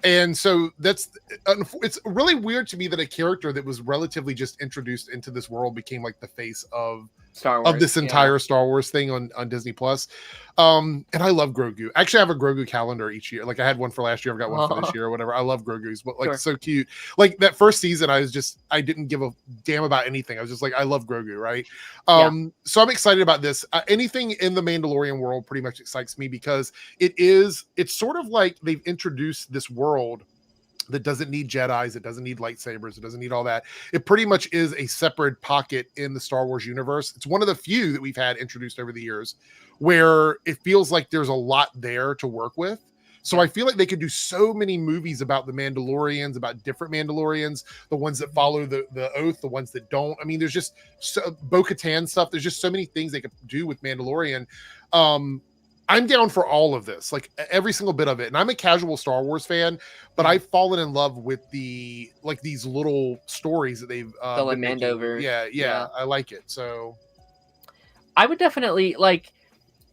B: And so it's really weird to me that a character that was relatively just introduced into this world became like the face of Star Wars, of this entire Star Wars thing on Disney Plus. And I love Grogu. Actually, I have a Grogu calendar each year. Like I had one for last year. I've got one for this year or whatever. I love Grogu's, but like so cute. Like that first season, I didn't give a damn about anything. I was just like, I love Grogu, right? So I'm excited about this. Anything in the Mandalorian world pretty much excites me because it's sort of like they've introduced this world that doesn't need Jedis, it doesn't need lightsabers, it doesn't need all that. It pretty much is a separate pocket in the Star Wars universe. It's one of the few that we've had introduced over the years where it feels like there's a lot there to work with. So I feel like they could do so many movies about the Mandalorians, about different Mandalorians, the ones that follow the oath, the ones that don't. I mean, there's just Bo-Katan stuff. There's just so many things they could do with Mandalorian. I'm down for all of this, like every single bit of it. And I'm a casual Star Wars fan, but I've fallen in love with these little stories that they've
A: the Mandover.
B: Yeah, I like it. So
A: I would definitely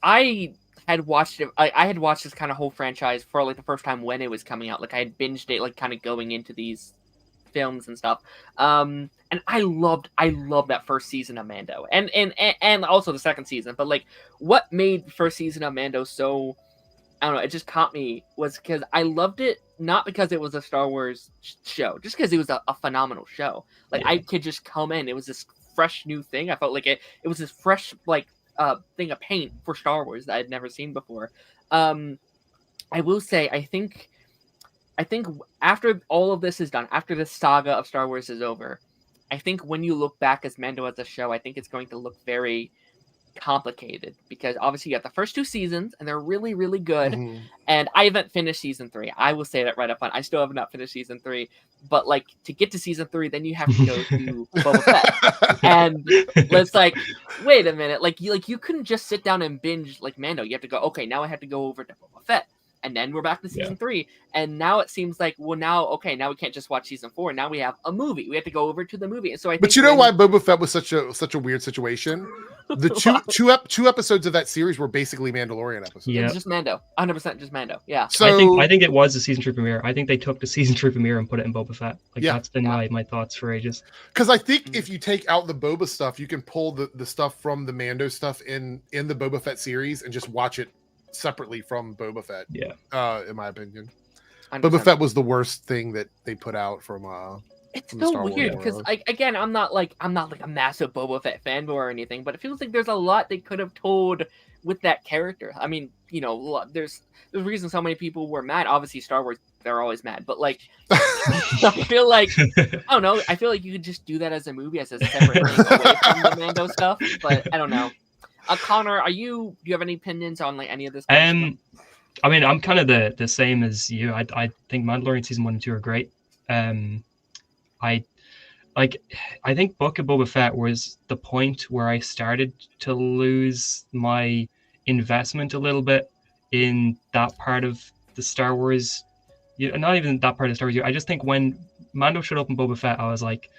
A: I had watched it. I had watched this kind of whole franchise for like the first time when it was coming out. Like I had binged it, like kind of going into these films and stuff. And I loved that first season of Mando, and also the second season. But like, what made the first season of Mando so, I don't know, it just caught me, was because I loved it not because it was a Star Wars show, just because it was a phenomenal show. Like I could just come in, it was this fresh new thing. I felt like it was this fresh like thing of paint for Star Wars that I'd never seen before. I will say, I think after all of this is done, after the saga of Star Wars is over, I think when you look back as Mando as a show, I think it's going to look very complicated, because obviously you got the first 2 seasons and they're really, really good. And I haven't finished season 3. I will say that right up front. I still have not finished season 3, but like to get to season 3, then you have to go to Boba Fett. And it's like, wait a minute, like you couldn't just sit down and binge like Mando. You have to go, okay, now I have to go over to Boba Fett. And then we're back to season 3. And now it seems like, well, now we can't just watch season 4. Now we have a movie. We have to go over to the movie. And so I think,
B: but you know why Boba Fett was such a weird situation? The two episodes of that series were basically Mandalorian episodes.
A: Yeah, just Mando, 100% just Mando. Yeah.
C: So I think it was the season 3 premiere. I think they took the season 3 premiere and put it in Boba Fett. Like that's been my thoughts for ages.
B: Because I think if you take out the Boba stuff, you can pull the stuff from the Mando stuff in the Boba Fett series and just watch it separately from Boba Fett. Yeah. In my opinion, 100%. Boba Fett was the worst thing that they put out from
A: it's so weird because again, I'm not like a massive Boba Fett fanboy or anything, but it feels like there's a lot they could have told with that character. I mean, you know, there's reason so many people were mad. Obviously, Star Wars, they're always mad, but like, I feel like I don't know. I feel like you could just do that as a movie, as a separate thing away from the Mando stuff. But I don't know. Connor, do you have any opinions on like any of this?
C: I mean, I'm kind of the same as you. I think Mandalorian season 1 and 2 are great. I think Book of Boba Fett was the point where I started to lose my investment a little bit in that part of the Star Wars. Not even that part of Star Wars. I just think when Mando showed up in Boba Fett, I was like,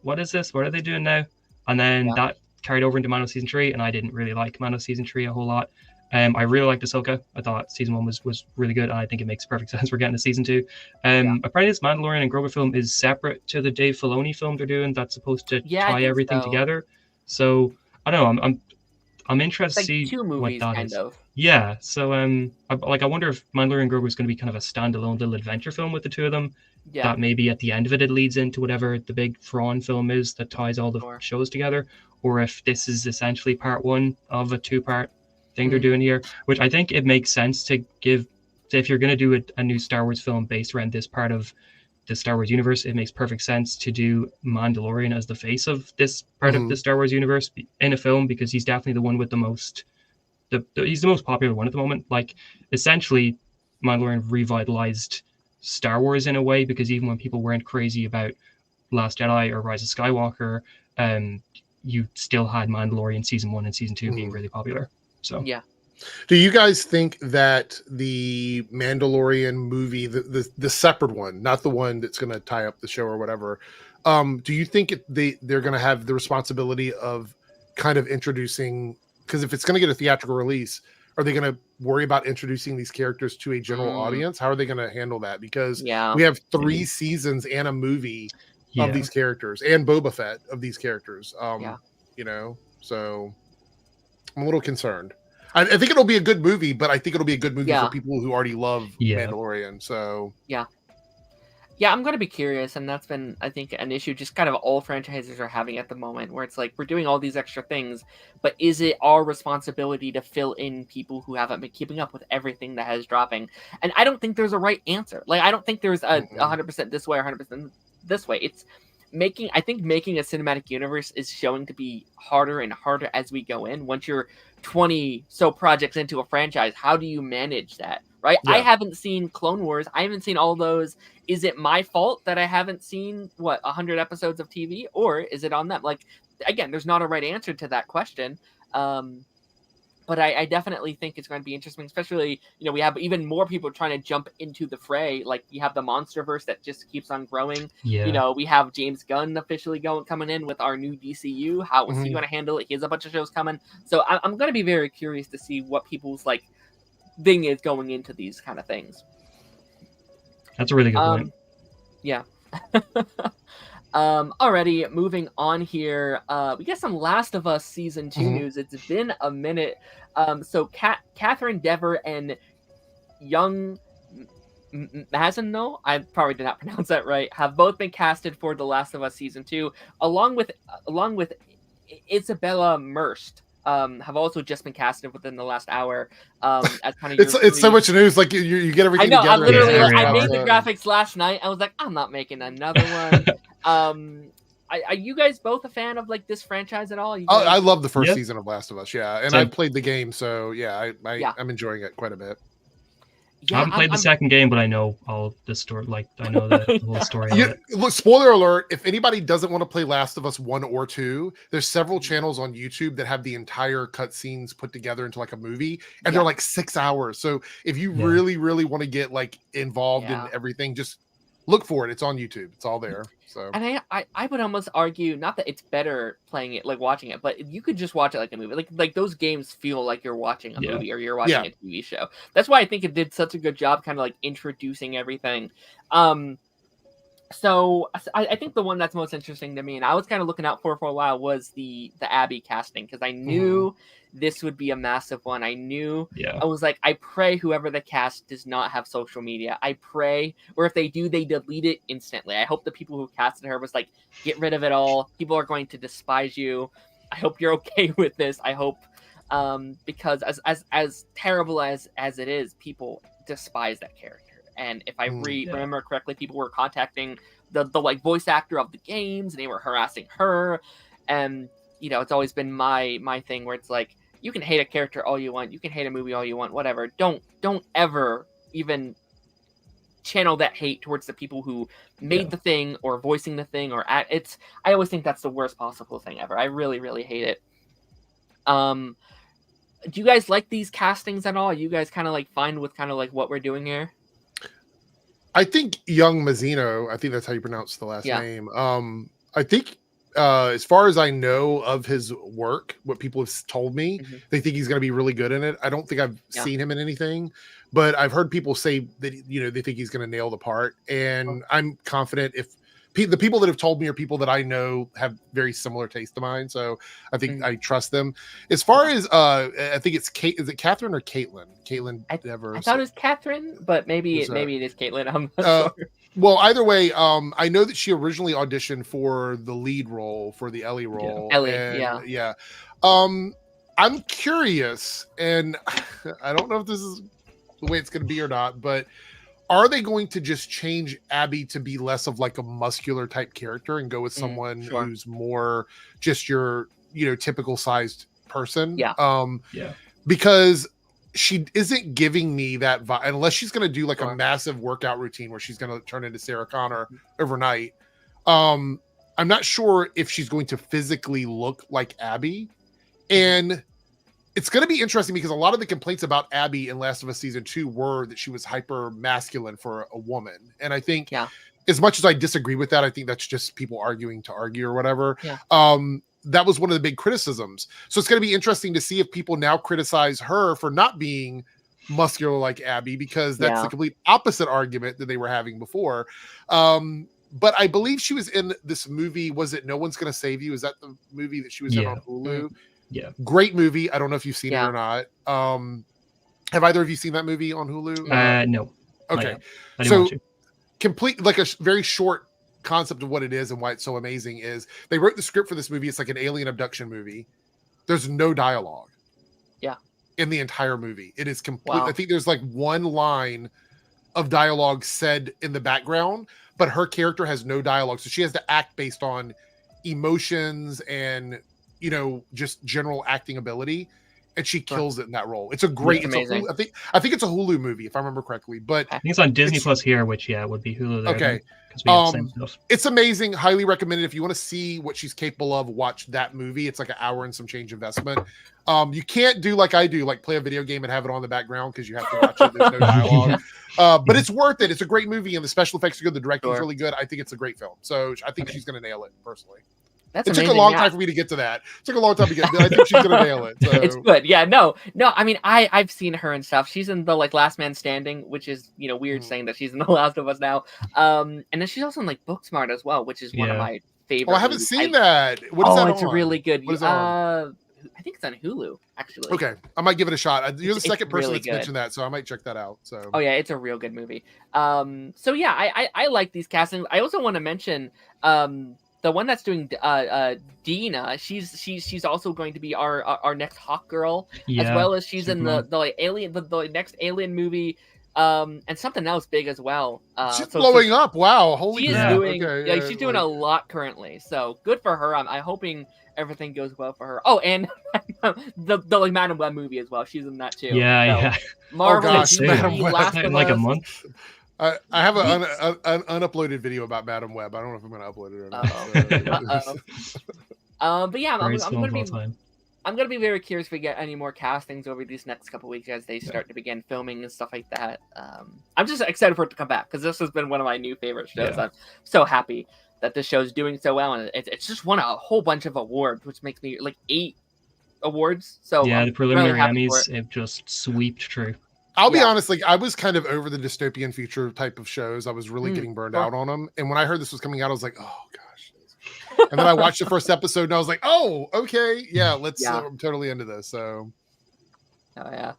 C: what is this? What are they doing now? And then that carried over into Mando season 3, and I didn't really like Mando season 3 a whole lot. I really liked Ahsoka. I thought season 1 was really good, and I think it makes perfect sense we're getting to season 2. Apparently this Mandalorian and Grogu film is separate to the Dave Filoni film they're doing that's supposed to tie everything together. So I don't know, I'm interested to see
A: 2 movies,
C: what that
A: kind
C: is.
A: of.
C: Yeah, so I wonder if Mandalorian and Grogu is going to be kind of a standalone little adventure film with the 2 of them. That maybe at the end of it leads into whatever the big Thrawn film is that ties all the shows together, or if this is essentially part 1 of a 2-part thing they're doing here, which I think it makes sense to give. If you're going to do a new Star Wars film based around this part of the Star Wars universe, it makes perfect sense to do Mandalorian as the face of this part of the Star Wars universe in a film, because he's definitely the one with the most he's the most popular one at the moment. Like, essentially Mandalorian revitalized Star Wars in a way, because even when people weren't crazy about Last Jedi or Rise of Skywalker, you still had Mandalorian season 1 and season 2 being really popular. So
B: do you guys think that the Mandalorian movie, the separate one, not the one that's going to tie up the show or whatever, do you think they're going to have the responsibility of kind of introducing, because if it's going to get a theatrical release, are they going to worry about introducing these characters to a general audience? How are they going to handle that? Because we have 3 seasons and a movie of these characters, and Boba Fett of these characters. You know, so I'm a little concerned. I think it'll be a good movie, but I think it'll be a good movie for people who already love Mandalorian. So
A: I'm going to be curious, and that's been, I think, an issue just kind of all franchises are having at the moment, where it's like, we're doing all these extra things, but is it our responsibility to fill in people who haven't been keeping up with everything that has dropping? And I don't think there's a right answer. Like, I don't think there's a 100% this way or 100% this way. It's making a cinematic universe is showing to be harder and harder as we go in. Once you're 20 so projects into a franchise, how do you manage that? Right? I haven't seen Clone Wars. I haven't seen all those. Is it my fault that I haven't seen 100 episodes of TV, or is it on them? Like, again, there's not a right answer to that question. But I definitely think it's going to be interesting, especially, we have even more people trying to jump into the fray. Like, you have the Monsterverse that just keeps on growing. We have James Gunn officially coming in with our new DCEU. How is he going to handle it? He has a bunch of shows coming. So I'm going to be very curious to see what people's thing is going into these kind of things.
C: That's a really good point.
A: Yeah. Alrighty, moving on here. We got some Last of Us season 2 news. It's been a minute. So Catherine Dever and Young Mazino, I probably did not pronounce that right, have both been casted for The Last of Us season 2, along with Isabella Merst. Have also just been casted within the last hour. As kind of
B: it's so much news. Like you get everything.
A: I know.
B: Together
A: I literally I made
B: the
A: the graphics last night. I was like, I'm not making another one. Are you guys both a fan of like this franchise at all?
B: I love the first season of Last of Us. Yeah, and I played the game, so I'm enjoying it quite a bit.
C: Yeah, I haven't played the second game, but I know all the story. Like I know the whole story.
B: Look, spoiler alert! If anybody doesn't want to play Last of Us 1 or 2, there's several channels on YouTube that have the entire cutscenes put together into like a movie, and they're like 6 hours. So if you really, really want to get like involved in everything, just look for it. It's on YouTube. It's all there. So,
A: and I would almost argue not that it's better playing it like watching it, but you could just watch it like a movie. Like those games feel like you're watching a movie or you're watching a TV show. That's why I think it did such a good job, kind of like introducing everything. So I think the one that's most interesting to me, and I was kind of looking out for a while, was the Abby casting, because I knew this would be a massive one. I knew I was like, I pray whoever the cast does not have social media. I pray, or if they do, they delete it instantly. I hope the people who casted her was like, get rid of it all. People are going to despise you. I hope you're okay with this. I hope, because as terrible as it is, people despise that character. And if I remember correctly, people were contacting the like voice actor of the games, and they were harassing her. And it's always been my thing where it's like, you can hate a character all you want, you can hate a movie all you want, whatever. Don't ever even channel that hate towards the people who made the thing or voicing the thing I always think that's the worst possible thing ever. I really, really hate it. Do you guys like these castings at all? Are you guys kind of like fine with kind of like what we're doing here?
B: I think Young Mazino, I think that's how you pronounce the last name. I think as far as I know of his work, what people have told me, they think he's going to be really good in it. I don't think I've seen him in anything, but I've heard people say that, they think he's going to nail the part. And I'm confident if the people that have told me are people that I know have very similar taste to mine. So I think I trust them. As far as, I think it's Kate, is it Catherine or Caitlin? Caitlin Devers.
A: I thought it was Catherine, but maybe it is Caitlin. I'm not sure.
B: Well, either way, I know that she originally auditioned for the lead role, for the Ellie role.
A: Ellie,
B: yeah. I'm curious, and I don't know if this is the way it's going to be or not, but are they going to just change Abby to be less of like a muscular type character and go with someone who's more just your, typical sized person? Because she isn't giving me that vibe unless she's going to do like a massive workout routine where she's going to turn into Sarah Connor overnight. I'm not sure if she's going to physically look like Abby. And it's going to be interesting because a lot of the complaints about Abby in Last of Us Season 2 were that she was hyper masculine for a woman. And I think as much as I disagree with that, I think that's just people arguing to argue or whatever. That was one of the big criticisms. So it's going to be interesting to see if people now criticize her for not being muscular like Abby, because that's the complete opposite argument that they were having before. But I believe she was in this movie. Was it No One's Gonna Save You? Is that the movie that she was in on Hulu?
C: Yeah.
B: Great movie. I don't know if you've seen it or not. Have either of you seen that movie on Hulu?
C: No.
B: Okay.
C: I didn't want to.
B: Complete, like a very short concept of what it is and why it's so amazing is they wrote the script for this movie. It's like an alien abduction movie. There's no dialogue. In the entire movie. It is complete. I think there's like one line of dialogue said in the background, but her character has no dialogue. So she has to act based on emotions and, just general acting ability. And she kills it in that role. It's a great, I think it's a Hulu movie, if I remember correctly. But
C: I think it's on Disney Plus here, which would be Hulu there.
B: Okay.
C: We have the same stuff.
B: It's amazing. Highly recommended. If you want to see what she's capable of, watch that movie. It's like an hour and some change investment. You can't do like I do, like play a video game and have it on the background because you have to watch it. There's no dialogue. But it's worth it. It's a great movie and the special effects are good. The directing is really good. I think it's a great film. So I think she's going to nail it personally.
A: That's
B: It took
A: amazing.
B: a long time for me to get to that. It took a long time to get. I think she's gonna nail it. So.
A: It's good. Yeah, no. I mean, I've seen her and stuff. She's in the like Last Man Standing, which is weird saying that she's in The Last of Us now. And then she's also in like Booksmart as well, which is one of my favorite.
B: Oh, I haven't seen that. What is that?
A: It's really good.
B: What is that on?
A: I think it's on Hulu actually.
B: Okay, I might give it a shot. You're the second person
A: really
B: that's mentioned that, so I might check that out. So.
A: Oh yeah, it's a real good movie. So yeah, I like these castings. I also want to mention the one that's doing Dina. She's also going to be our next Hawk Girl, as well as she's Superman. In the like Alien, the next Alien movie, and something else big as well.
B: She's blowing up. Wow, holy
A: she's
B: crap.
A: doing she's doing a lot currently. So good for her. I'm hoping everything goes well for her. Oh, and the like Madam Web movie as well. She's in that too.
C: Yeah.
A: Marvel.
B: Oh gosh,
C: Madam Web in like a month.
B: I have an unuploaded video about Madam Web. I don't know if I'm going to upload it or not.
A: But yeah, I'm going to be very curious if we get any more castings over these next couple weeks as they start to begin filming and stuff like that. I'm just excited for it to come back because this has been one of my new favorite shows. Yeah. I'm so happy that this show's doing so well, and it's just won a whole bunch of awards, which makes me like 8 awards. So
C: yeah, the preliminary Emmys have just swept through.
B: I'll be honest, like I was kind of over the dystopian future type of shows. I was really getting burned out on them. And when I heard this was coming out, I was like, oh gosh. And then I watched the first episode and I was like, oh, okay. Yeah, I'm totally into this. So
A: oh yeah.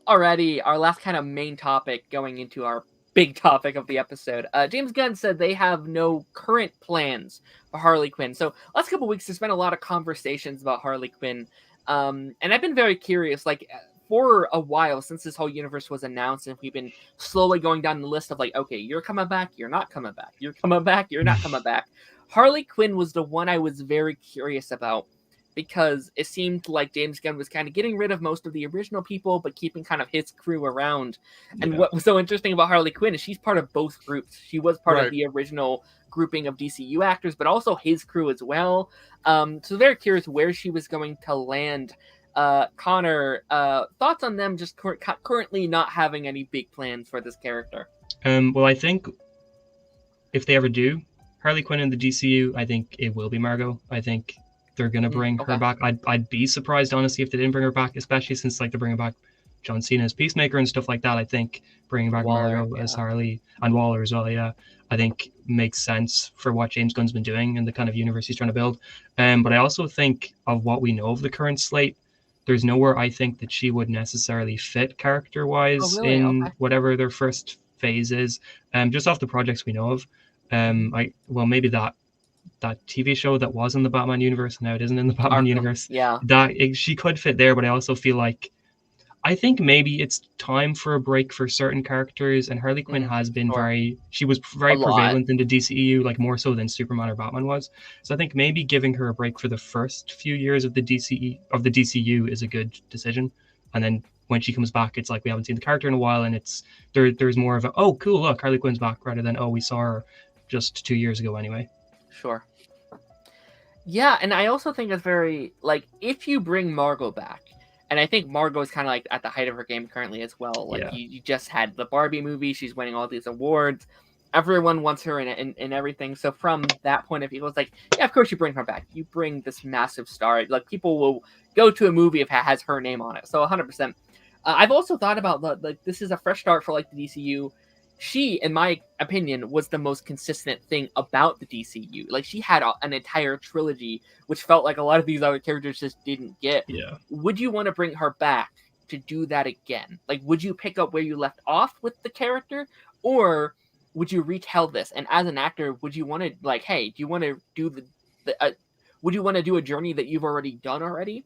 A: Already our last kind of main topic going into our big topic of the episode. James Gunn said they have no current plans for Harley Quinn. So last couple of weeks there's been a lot of conversations about Harley Quinn. And I've been very curious, like for a while since this whole universe was announced, and we've been slowly going down the list of like, okay, you're coming back, you're not coming back, you're coming back, you're not coming back. Harley Quinn was the one I was very curious about because it seemed like James Gunn was kind of getting rid of most of the original people, but keeping kind of his crew around. And what was so interesting about Harley Quinn is she's part of both groups. She was part of the original grouping of DCU actors, but also his crew as well. So very curious where she was going to land. Connor, thoughts on them just currently not having any big plans for this character?
C: Well, I think if they ever do Harley Quinn in the DCU, I think it will be Margot. I think they're gonna bring her back. I'd be surprised honestly if they didn't bring her back, especially since like they're bringing back John Cena as Peacemaker and stuff like that. I think bringing back Margot as Harley and Waller as well, I think makes sense for what James Gunn's been doing and the kind of universe he's trying to build. But I also think of what we know of the current slate, there's nowhere I think that she would necessarily fit character-wise whatever their first phase is. Just off the projects we know of. Maybe that TV show that was in the Batman universe, now it isn't in the Batman universe.
A: Yeah.
C: She could fit there, but I also feel like I think maybe it's time for a break for certain characters, and Harley Quinn has been very prevalent in the DCEU, like more so than Superman or Batman was. So I think maybe giving her a break for the first few years of the DCU is a good decision. And then when she comes back, it's like we haven't seen the character in a while, and there's more of a, oh cool, look, Harley Quinn's back, rather than, oh, we saw her just 2 years ago anyway.
A: Sure. Yeah, and I also think it's very, like, if you bring Margot back, and I think Margot is kind of like at the height of her game currently as well. Like you just had the Barbie movie. She's winning all these awards. Everyone wants her in everything. So from that point of view, it's like, yeah, of course you bring her back. You bring this massive star. Like people will go to a movie if it has her name on it. So 100%. I've also thought about this is a fresh start for like the DCU. She, in my opinion, was the most consistent thing about the DCU. Like, she had an entire trilogy, which felt like a lot of these other characters just didn't get.
C: Yeah.
A: Would you want to bring her back to do that again? Like, would you pick up where you left off with the character? Or would you retell this? And as an actor, would you want to, like, hey, do you want to do would you want to do a journey that you've already done already?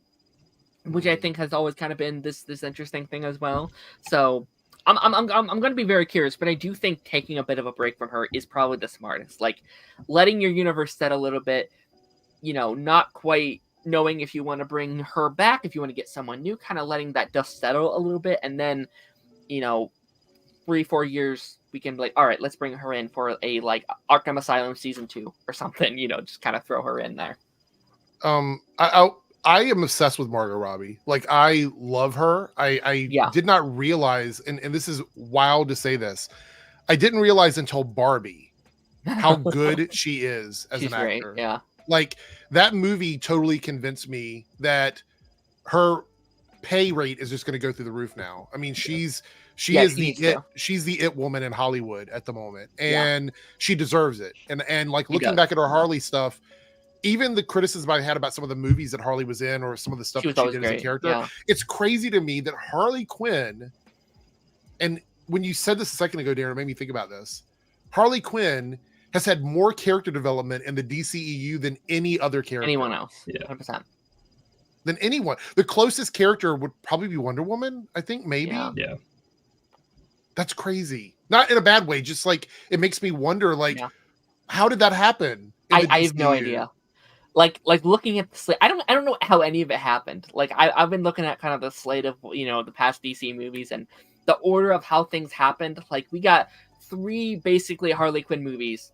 A: Which I think has always kind of been this interesting thing as well. So I'm going to be very curious, but I do think taking a bit of a break from her is probably the smartest. Like, letting your universe set a little bit, not quite knowing if you want to bring her back, if you want to get someone new, kind of letting that dust settle a little bit, and then, 3-4 years, we can be like, all right, let's bring her in for a like Arkham Asylum season 2 or something. Just kind of throw her in there.
B: I am obsessed with Margot Robbie. Like, I love her. I did not realize, and this is wild to say this, I didn't realize until Barbie how good she is as an actor.
A: Great. Yeah.
B: Like that movie totally convinced me that her pay rate is just going to go through the roof now. I mean, she's the it woman in Hollywood at the moment, and she deserves it. And like looking back at her Harley stuff, even the criticism I had about some of the movies that Harley was in, or some of the stuff that she did as a character, it's crazy to me that Harley Quinn, and when you said this a second ago, Darren, it made me think about this. Harley Quinn has had more character development in the DCEU than any other character.
A: Anyone else. 100%.
B: Than anyone. The closest character would probably be Wonder Woman, I think, maybe.
C: Yeah.
B: That's crazy. Not in a bad way, just like it makes me wonder, like, how did that happen?
A: I have no idea. Like looking at the slate, I don't know how any of it happened. Like I've been looking at kind of the slate of, the past DC movies and the order of how things happened. Like we got 3 basically Harley Quinn movies,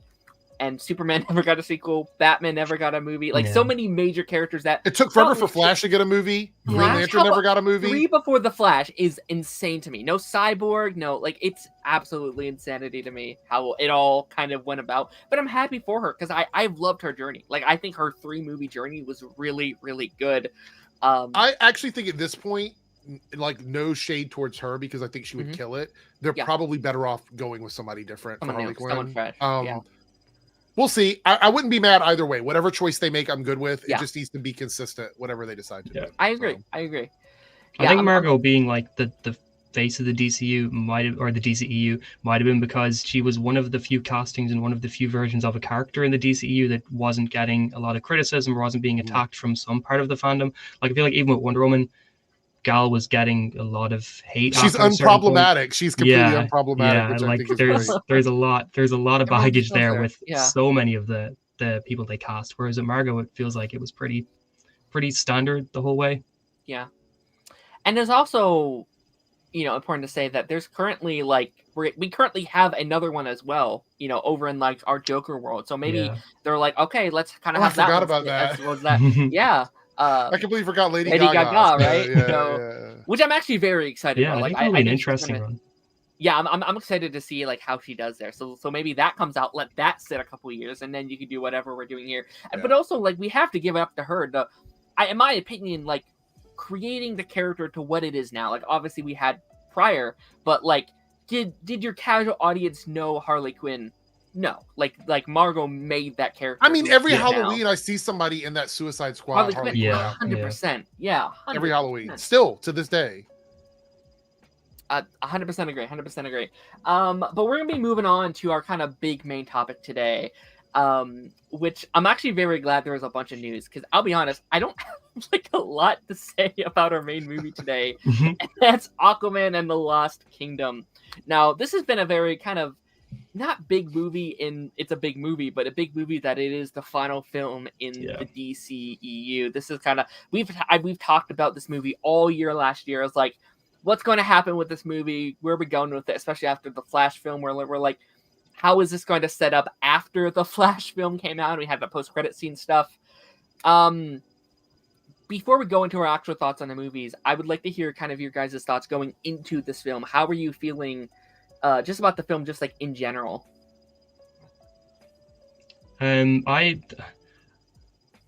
A: and Superman never got a sequel. Batman never got a movie. Like so many major characters that
B: it took forever for Flash to get a movie. Green Lantern never got a movie.
A: 3 before the Flash is insane to me. No Cyborg, no, like it's absolutely insanity to me how it all kind of went about. But I'm happy for her because I've loved her journey. Like I think her 3-movie journey was really, really good.
B: I actually think at this point, like no shade towards her because I think she would kill it. They're probably better off going with somebody different for Harley Quinn.
A: Someone fresh.
B: We'll see. I wouldn't be mad either way. Whatever choice they make, I'm good with. It just needs to be consistent, whatever they decide to do.
A: I agree. I
C: think Margot being like the face of the DCU the DCEU might have been because she was one of the few castings and one of the few versions of a character in the DCEU that wasn't getting a lot of criticism or wasn't being attacked from some part of the fandom. Like I feel like even with Wonder Woman, Gal was getting a lot of hate.
B: She's unproblematic. She's completely unproblematic.
C: Yeah, like there's a lot of baggage there with so many of the people they cast. Whereas at Margot, it feels like it was pretty standard the whole way.
A: Yeah, and there's also, important to say that there's currently we currently have another one as well. Over in like our Joker world. So maybe they're like, okay, let's kind of have that.
B: I forgot about that.
A: As well as that. Yeah.
B: I completely forgot Lady
A: Gaga, right? Which I'm actually very excited about.
C: Like, I think an interesting one.
A: Yeah, I'm excited to see like how she does there. So maybe that comes out, let that sit a couple years, and then you can do whatever we're doing here. But also like we have to give it up to her. In my opinion, like creating the character to what it is now. Like obviously we had prior, but like did your casual audience know Harley Quinn? No, like Margot made that character.
B: I mean, every Halloween I see somebody in that Suicide Squad.
A: Harley Quinn, 100%. Yeah, 100%.
B: Every Halloween, still to this day.
A: 100% agree. 100% agree. But we're gonna be moving on to our kind of big main topic today, which I'm actually very glad there was a bunch of news because I'll be honest, I don't have like a lot to say about our main movie today, and that's Aquaman and the Lost Kingdom. Now, this has been a very kind of not big movie it's a big movie, but a big movie that it is the final film in the DCEU. This is kind of we've talked about this movie all year last year. It's like, what's going to happen with this movie? Where are we going with it? Especially after the Flash film, where we're like, how is this going to set up after the Flash film came out? We had the post-credit scene stuff. Before we go into our actual thoughts on the movies, I would like to hear kind of your guys' thoughts going into this film. How are you feeling? Just about the film, just like in general.
C: I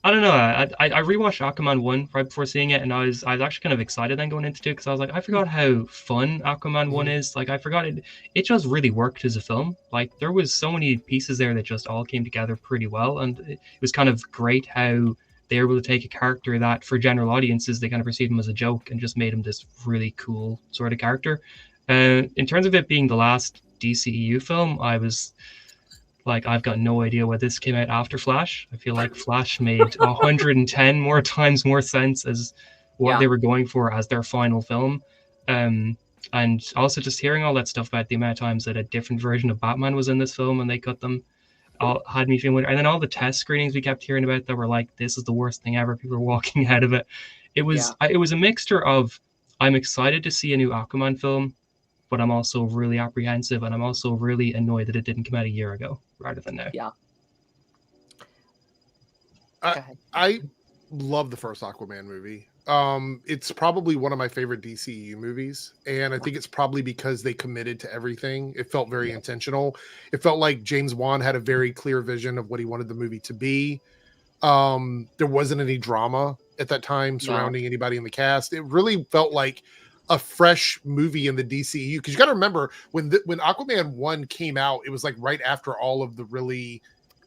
C: don't know. I rewatched Aquaman 1 right before seeing it, and I was actually kind of excited then going into 2 because I was like, I forgot how fun Aquaman 1 is. Like I forgot it just really worked as a film. Like there was so many pieces there that just all came together pretty well, and it was kind of great how they were able to take a character that for general audiences they kind of perceived him as a joke and just made him this really cool sort of character. In terms of it being the last DCEU film, I was like, I've got no idea why this came out after Flash. I feel like Flash made 110 more times more sense as what they were going for as their final film. And also just hearing all that stuff about the amount of times that a different version of Batman was in this film and they cut them had me feeling weird. And then all the test screenings we kept hearing about that were like, this is the worst thing ever. People were walking out of it. It was a mixture of, I'm excited to see a new Aquaman film, but I'm also really apprehensive and I'm also really annoyed that it didn't come out a year ago rather than now.
A: Yeah.
B: I love the first Aquaman movie. It's probably one of my favorite DCEU movies, and I think it's probably because they committed to everything. It felt very intentional. It felt like James Wan had a very clear vision of what he wanted the movie to be. There wasn't any drama at that time surrounding anybody in the cast. It really felt like a fresh movie in the DCEU, because you got to remember when Aquaman 1 came out, it was like right after all of the really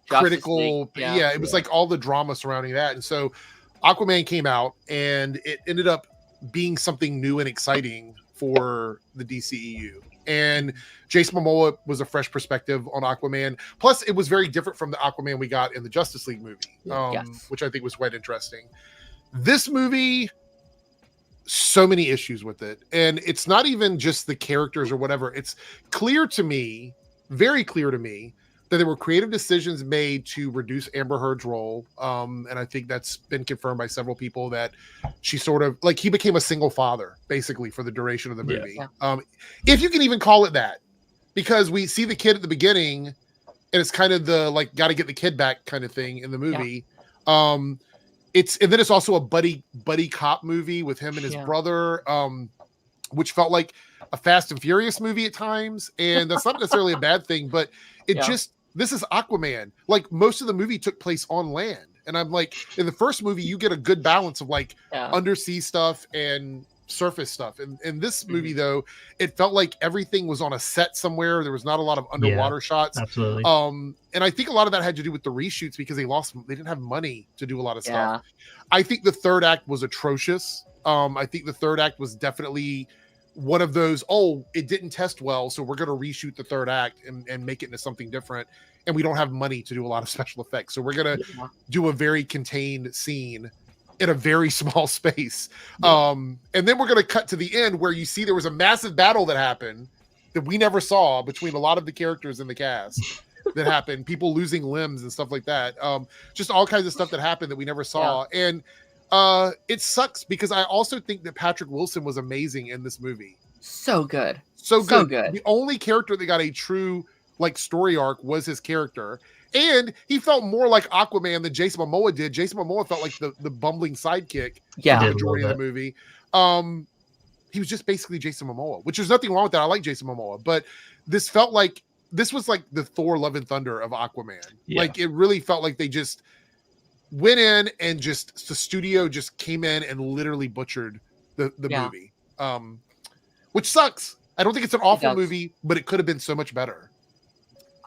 B: critical it was like all the drama surrounding that. And so Aquaman came out and it ended up being something new and exciting for the DCEU. And Jason Momoa was a fresh perspective on Aquaman. Plus, it was very different from the Aquaman we got in the Justice League movie, which I think was quite interesting. This movie, so many issues with it. And it's not even just the characters or whatever. It's clear to me, very clear to me, that there were creative decisions made to reduce Amber Heard's role. And I think that's been confirmed by several people, that she sort of, like, he became a single father, basically, for the duration of the movie. Yeah. If you can even call it that. Because we see the kid at the beginning, and it's kind of the, like, got to get the kid back kind of thing in the movie. Yeah. And then it's also a buddy cop movie with him and his brother, which felt like a Fast and Furious movie at times. And that's not necessarily a bad thing, but this is Aquaman. Like, most of the movie took place on land. And I'm like, in the first movie, you get a good balance of like undersea stuff and surface stuff. And in this movie, though, it felt like everything was on a set somewhere. There was not a lot of underwater shots.
C: Absolutely.
B: And I think a lot of that had to do with the reshoots, because they didn't have money to do a lot of stuff. I think the third act was atrocious. I think the third act was definitely one of those, it didn't test well, so we're going to reshoot the third act and make it into something different. And we don't have money to do a lot of special effects. So we're going to do a very contained scene in a very small space. And then we're going to cut to the end where you see there was a massive battle that happened that we never saw between a lot of the characters in the cast that happened, people losing limbs and stuff like that. Just all kinds of stuff that happened that we never saw. And it sucks, because I also think that Patrick Wilson was amazing in this movie.
A: So good.
B: So good. The only character that got a true like story arc was his character. And he felt more like Aquaman than Jason Momoa did. Jason Momoa felt like the bumbling sidekick for the majority of the movie. He was just basically Jason Momoa, which there's nothing wrong with that. I like Jason Momoa, but this felt like this was like the Thor Love and Thunder of Aquaman. Like, it really felt like they just went in and just the studio just came in and literally butchered the movie, which sucks. I don't think it's an awful movie, but it could have been so much better.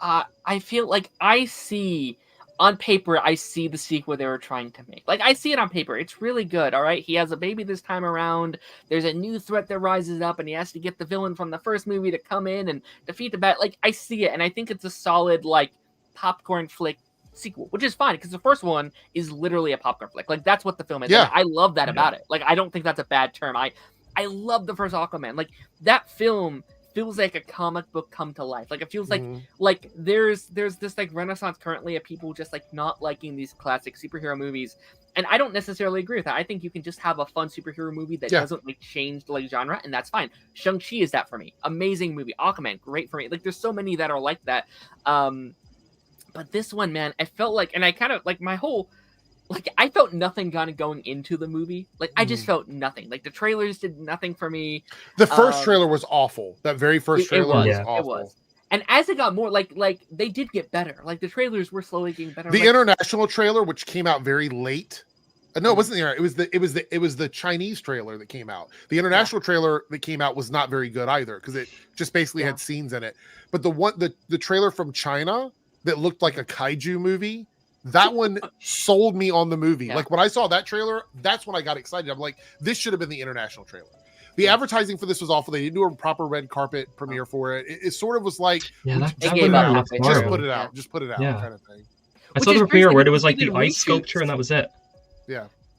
A: I feel like I see the sequel they were trying to make. Like, I see it on paper. It's really good. All right. He has a baby this time around. There's a new threat that rises up, and he has to get the villain from the first movie to come in and defeat the bad. Like, I see it. And I think it's a solid, like, popcorn flick sequel, which is fine, because the first one is literally a popcorn flick. Like, that's what the film is.
B: Yeah.
A: Like, I love that about it. Like, I don't think that's a bad term. I love the first Aquaman. Like, that film feels like a comic book come to life. Like, it feels like there's this like renaissance currently of people just like not liking these classic superhero movies, and I don't necessarily agree with that. I think you can just have a fun superhero movie that doesn't like change the like genre, and that's fine. Shang-Chi is that for me. Amazing movie. Aquaman, great for me. Like, there's so many that are like that. But this one, man, I felt like, and I kind of like my whole. Like, I felt nothing going into the movie. Like, I just felt nothing. Like, the trailers did nothing for me.
B: The first trailer was awful. That very first trailer was awful.
A: It was. And as it got more, like they did get better. Like, the trailers were slowly getting better.
B: The international trailer, which came out very late. No, it wasn't the it was the Chinese trailer that came out. The international trailer that came out was not very good either, because it just basically had scenes in it. But the trailer from China that looked like a kaiju movie, that one sold me on the movie. Like, when I saw that trailer, that's when I got excited. I'm like, this should have been the international trailer. The advertising for this was awful. They didn't do a proper red carpet premiere for it. It sort of was like, just put it out. Just put it out, kind of thing.
C: I saw the premiere where it was like the ice sculpture, and that was it.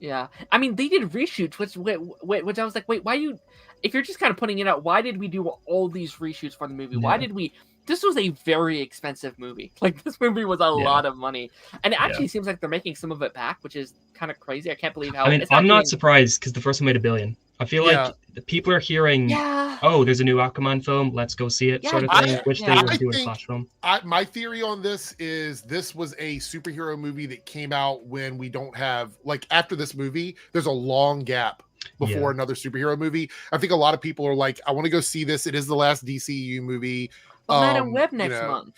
A: Yeah. I mean, they did reshoots, which I was like, wait, why you? If you're just kind of putting it out, why did we do all these reshoots for the movie? Why did we? This was a very expensive movie. Like, this movie was a lot of money. And it actually seems like they're making some of it back, which is kind of crazy. I can't believe how...
C: I mean, I'm not surprised, because the first one made $1 billion. I feel like the people are hearing, there's a new Aquaman film, let's go see it, sort of thing, which they would do a Flash film.
B: My theory on this is this was a superhero movie that came out when we don't have... Like, after this movie, there's a long gap before another superhero movie. I think a lot of people are like, I want to go see this. It is the last DCEU movie.
A: Madam Web next month.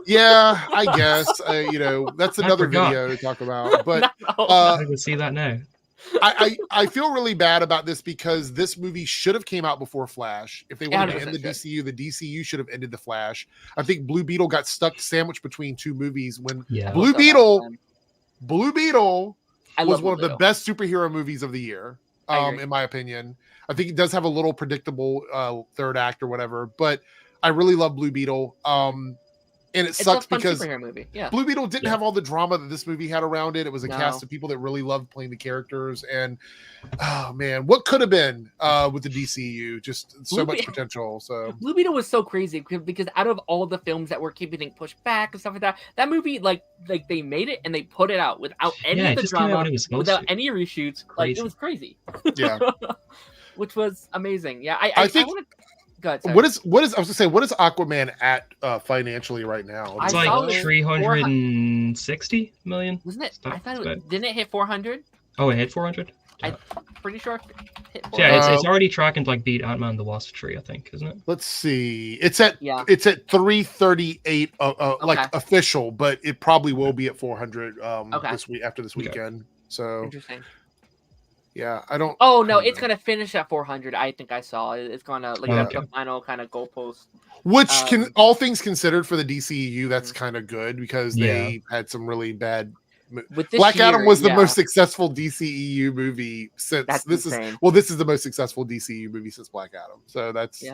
B: Yeah, I guess. That's another video to talk about. But
C: I can see that now.
B: I feel really bad about this because this movie should have came out before Flash. If they wanted to end the DCU, the DCU should have ended the Flash. I think Blue Beetle got stuck sandwiched between two movies when Blue Beetle was one of the best superhero movies of the year, in my opinion. I think it does have a little predictable third act or whatever, but I really love Blue Beetle. And it sucks because Blue Beetle didn't have all the drama that this movie had around it. It was a cast of people that really loved playing the characters. And, oh, man, what could have been with the DCEU? Just so much potential. So
A: Blue Beetle was so crazy because out of all the films that were keeping pushed back and stuff like that movie, like they made it and they put it out without any of the drama, without any reshoots. Like, it was crazy.
B: Yeah.
A: Which was amazing. Yeah, I think...
B: What is I was gonna say, what is Aquaman at financially right now?
C: It's like 360 million.
A: Wasn't it? I thought didn't it hit 400?
C: Oh, it hit 400?
A: I'm pretty sure it hit 400.
C: Yeah, it's already tracking to like beat Ant-Man and the Wasp tree, I think, isn't it?
B: Let's see. It's at 338 like official, but it probably will be at 400 this week after this weekend. So
A: interesting.
B: Yeah, I don't.
A: Oh no, it's gonna finish at 400. I think I saw it. It's gonna the final kind of goalpost.
B: Which can, all things considered, for the DCEU, that's kind of good because they had some really bad. Black Adam was the most successful DCEU movie since this is the most successful DCEU movie since Black Adam. So that's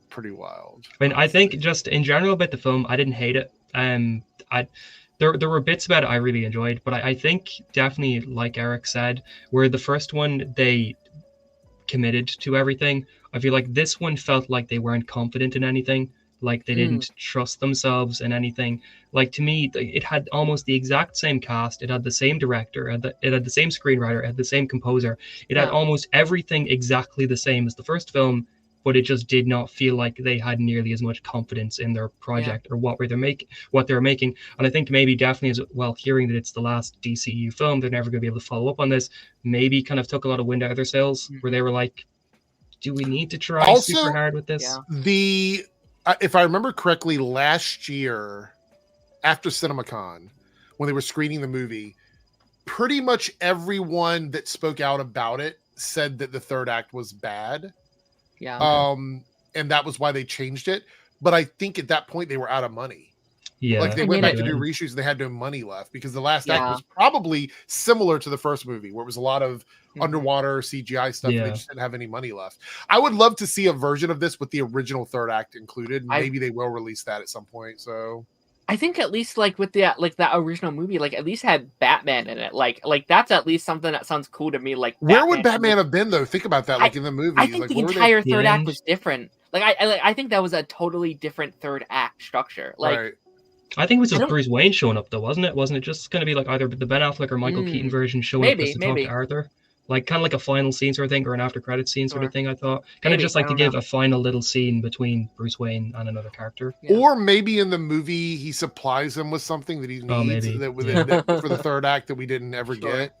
B: pretty wild.
C: I mean, I think just in general about the film, I didn't hate it. There were bits about it I really enjoyed, but I think definitely, like Eric said, where the first one they committed to everything, I feel like this one felt like they weren't confident in anything, like they didn't trust themselves in anything. Like, to me, it had almost the exact same cast, it had the same director, it had the same screenwriter, it had the same composer, it had almost everything exactly the same as the first film, but it just did not feel like they had nearly as much confidence in their project or what they were making. And I think maybe definitely as well, hearing that it's the last DCEU film, they're never going to be able to follow up on this, maybe kind of took a lot of wind out of their sails, where they were like, do we need to try super hard with this?
B: If I remember correctly, last year after CinemaCon, when they were screening the movie, pretty much everyone that spoke out about it said that the third act was bad. And that was why they changed it. But I think at that point they were out of money. Yeah. Like they went back to do reshoots and they had no money left because the last act was probably similar to the first movie, where it was a lot of underwater CGI stuff. And they just didn't have any money left. I would love to see a version of this with the original third act included. Maybe they will release that at some point. So
A: I think at least like with that original movie, like at least had Batman in it. Like that's at least something that sounds cool to me. Like
B: where would Batman have been though? Think about that. Like in the movie,
A: I think the entire third act was different. Like I think that was a totally different third act structure. Like
C: I think it was just Bruce Wayne showing up though, wasn't it? Wasn't it just going to be like either the Ben Affleck or Michael Keaton version showing up just to talk to Arthur? Like kind of like a final scene sort of thing, or an after credit scene sort of thing. I thought kind of just like to give a final little scene between Bruce Wayne and another character.
B: Or maybe in the movie he supplies him with something that he needs that for the third act that we didn't ever get.